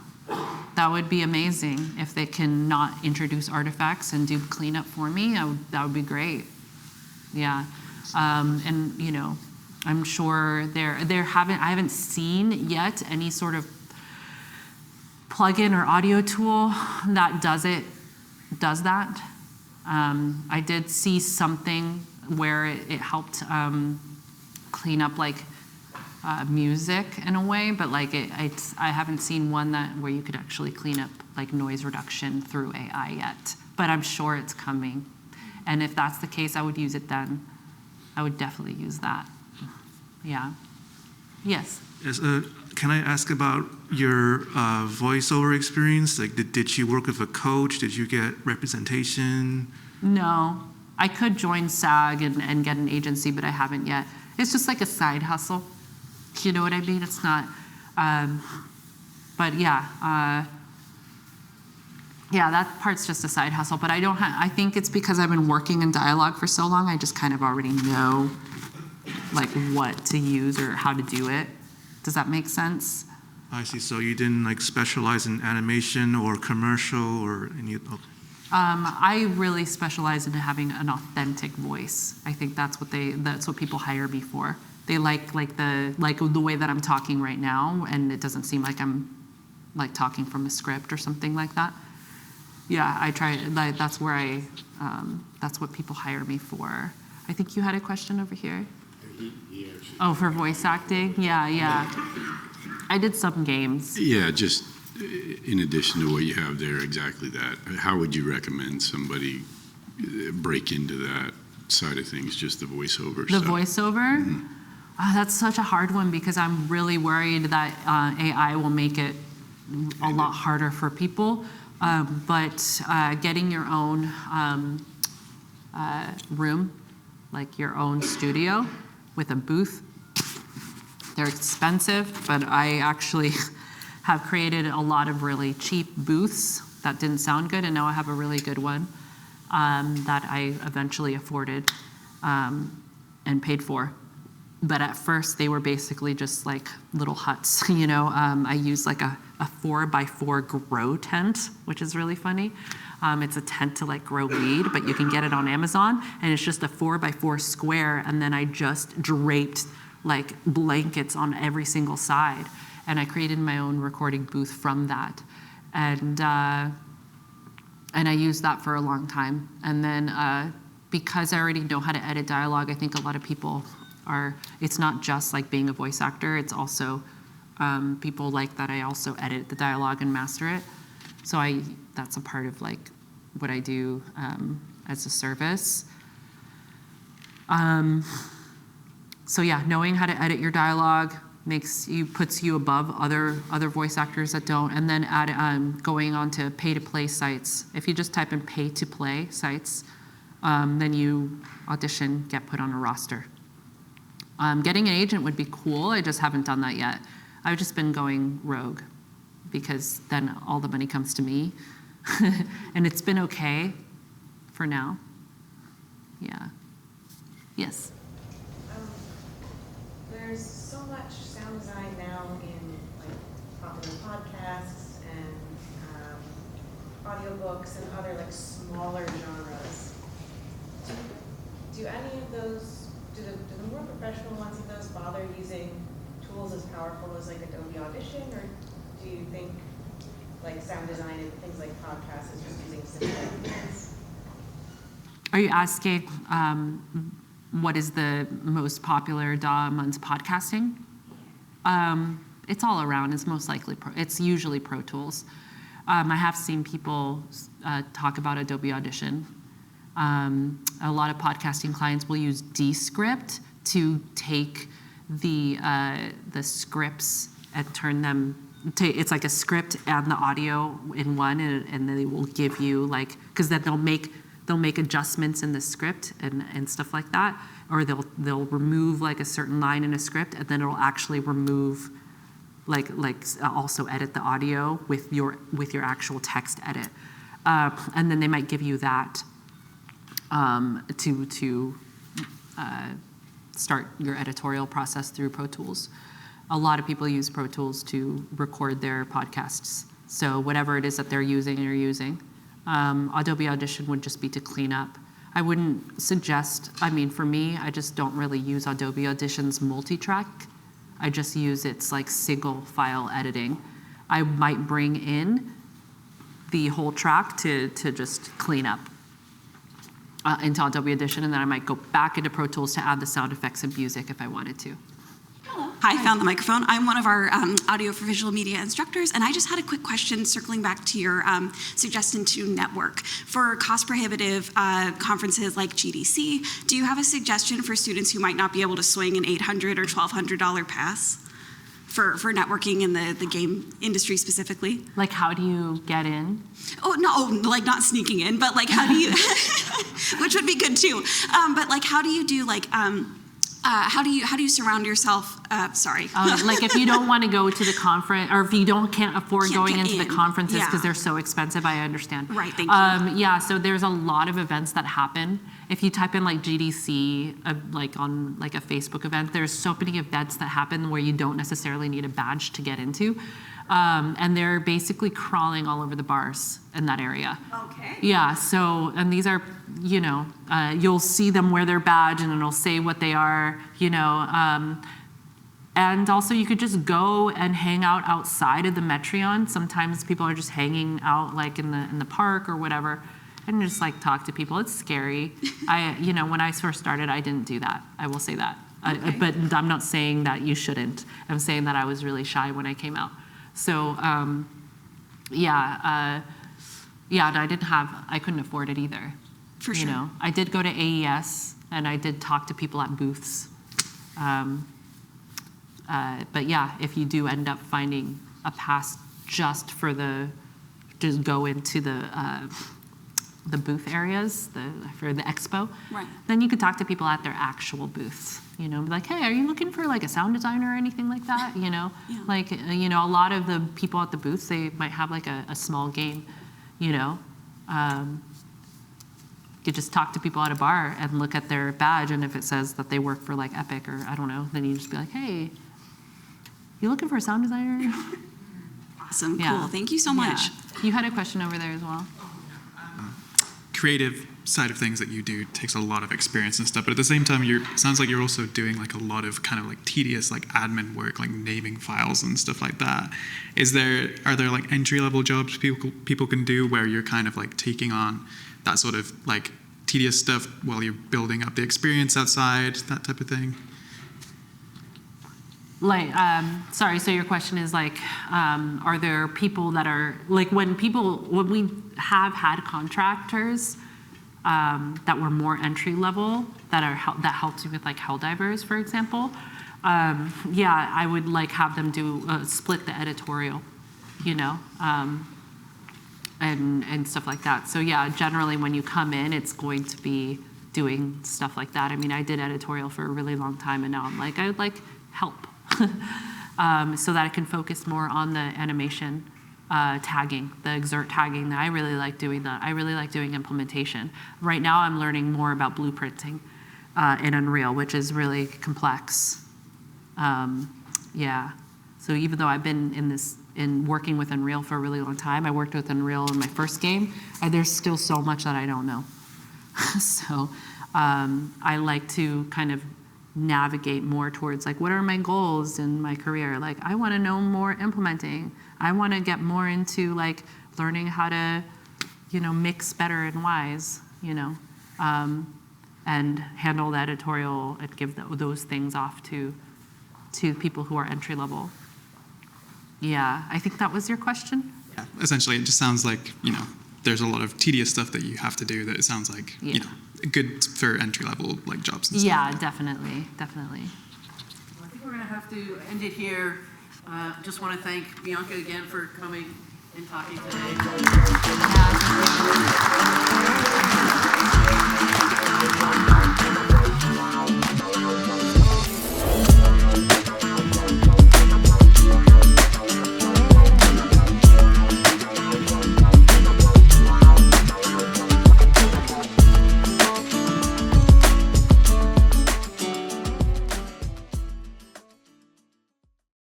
That would be amazing if they can not introduce artifacts and do cleanup for me. That would be great. Yeah. And you know, I'm sure I haven't seen yet any sort of plugin or audio tool that does that. I did see something where it helped clean up like music in a way, but like I haven't seen one where you could actually clean up like noise reduction through AI yet. But I'm sure it's coming, and if that's the case, I would use it then. I would definitely use that. Yeah. Yes. Yes, can I ask about your voiceover experience? Like, did you work with a coach? Did you get representation? No, I could join SAG and get an agency, but I haven't yet. It's just like a side hustle. You know what I mean? It's not, but yeah. Yeah, that part's just a side hustle, but I think it's because I've been working in dialogue for so long, I just kind of already know like what to use or how to do it. Does that make sense? I see, so you didn't like specialize in animation or commercial or any, okay. I really specialize in having an authentic voice. I think that's what people hire me for. They like the way that I'm talking right now, and it doesn't seem like I'm like talking from a script or something like that. Yeah, I try. Like, that's what people hire me for. I think you had a question over here. Oh, for voice acting? Yeah. I did some games. Yeah, just in addition to what you have there, exactly that. How would you recommend somebody break into that side of things, just the voiceover The stuff? voiceover? Mm-hmm. That's such a hard one because I'm really worried that AI will make it a lot harder for people. But getting your own room, like your own studio with a booth, they're expensive, but I actually have created a lot of really cheap booths that didn't sound good, and now I have a really good one that I eventually afforded and paid for. But at first, they were basically just like little huts, you know. I used like a 4x4 grow tent, which is really funny. It's a tent to like grow weed, but you can get it on Amazon, and it's just a 4x4 square, and then I just draped like blankets on every single side, and I created my own recording booth from that, and I used that for a long time. And then because I already know how to edit dialogue, I think a lot of people it's not just like being a voice actor, it's also people like that I also edit the dialogue and master it. So that's a part of like what I do as a service. So yeah, knowing how to edit your dialogue puts you above other voice actors that don't. And then going on to pay-to-play sites. If you just type in pay-to-play sites, then you audition, get put on a roster. Getting an agent would be cool. I just haven't done that yet. I've just been going rogue because then all the money comes to me. And it's been okay for now. Yeah. Yes. There's so much sound design now in like popular podcasts and audiobooks and other like smaller genres. Do any of those, do the more professional ones of those bother using tools as powerful as like Adobe Audition, or do you think like sound design and things like podcasts is just using similar things? Are you asking what is the most popular DAW amongst podcasting? It's all around. It's most likely it's usually Pro Tools. I have seen people talk about Adobe Audition. A lot of podcasting clients will use Descript to take the scripts and turn them to, it's like a script and the audio in one, and then they will give you like, because then they'll make adjustments in the script and stuff like that, or they'll remove like a certain line in a script, and then it'll actually remove like also edit the audio with your actual text edit, and then they might give you that to start your editorial process through Pro Tools. A lot of people use Pro Tools to record their podcasts. So whatever it is that they're using, you're using. Adobe Audition would just be to clean up. I wouldn't suggest, for me, I just don't really use Adobe Audition's multi-track. I just use its like single file editing. I might bring in the whole track to just clean up into Adobe Audition, and then I might go back into Pro Tools to add the sound effects and music if I wanted to. Hi, found the microphone. I'm one of our audio for visual media instructors, and I just had a quick question circling back to your suggestion to network. For cost-prohibitive conferences like GDC, do you have a suggestion for students who might not be able to swing an $800 or $1,200 pass for networking in the game industry specifically? Like, how do you get in? Oh, no, like not sneaking in, but like how do you, which would be good too. But like how do you do like, how do you surround yourself? Like if you don't want to go to the conference, or if you can't afford going into the conferences because they're so expensive, I understand. Right, thank you. Yeah, so there's a lot of events that happen. If you type in like GDC, like on like a Facebook event, there's so many events that happen where you don't necessarily need a badge to get into. And they're basically crawling all over the bars in that area. Okay. Yeah, so, and these are, you know, you'll see them wear their badge and it'll say what they are, you know. And also you could just go and hang out outside of the Metreon. Sometimes people are just hanging out like in the park or whatever and just like talk to people. It's scary. You know, when I first started, I didn't do that. I will say that. Okay. But I'm not saying that you shouldn't. I'm saying that I was really shy when I came out. So, yeah, and I couldn't afford it either. For sure. You know, I did go to AES and I did talk to people at booths. But yeah, if you do end up finding a pass just go into the booth areas, for the expo, right, then you could talk to people at their actual booths. You know, be like, hey, are you looking for like a sound designer or anything like that? You know, yeah. Like, you know, a lot of the people at the booths, they might have like a small game, you know. You could just talk to people at a bar and look at their badge, and if it says that they work for like Epic or I don't know, then you just be like, hey, you looking for a sound designer? Awesome, cool, thank you so much. Yeah. You had a question over there as well. Creative side of things that you do takes a lot of experience and stuff, but at the same time, sounds like you're also doing like a lot of kind of like tedious like admin work, like naming files and stuff like that. Are there like entry-level jobs people can do where you're kind of like taking on that sort of like tedious stuff while you're building up the experience outside, that type of thing? Like, sorry, so your question is like, are there people that are, like when we have had contractors that were more entry level that helped you with like Helldivers, for example, yeah, I would like have them do split the editorial, you know, and stuff like that. So yeah, generally when you come in, it's going to be doing stuff like that. I mean, I did editorial for a really long time, and now I'm like, I would like help. So that I can focus more on the animation tagging, the exert tagging. I really like doing that. I really like doing implementation. Right now I'm learning more about blueprinting in Unreal, which is really complex. Yeah, so even though I've been in working with Unreal for a really long time, I worked with Unreal in my first game, there's still so much that I don't know. So I like to kind of navigate more towards like, what are my goals in my career? Like, I want to know more implementing. I want to get more into like learning how to, you know, mix better and wise, you know, and handle the editorial and give those things off to people who are entry level. Yeah, I think that was your question. Yeah, essentially, it just sounds like, you know, there's a lot of tedious stuff that you have to do that it sounds like, you know, good for entry-level like jobs and stuff. Yeah, definitely. Well, I think we're going to have to end it here. Just want to thank Bianca again for coming and talking today.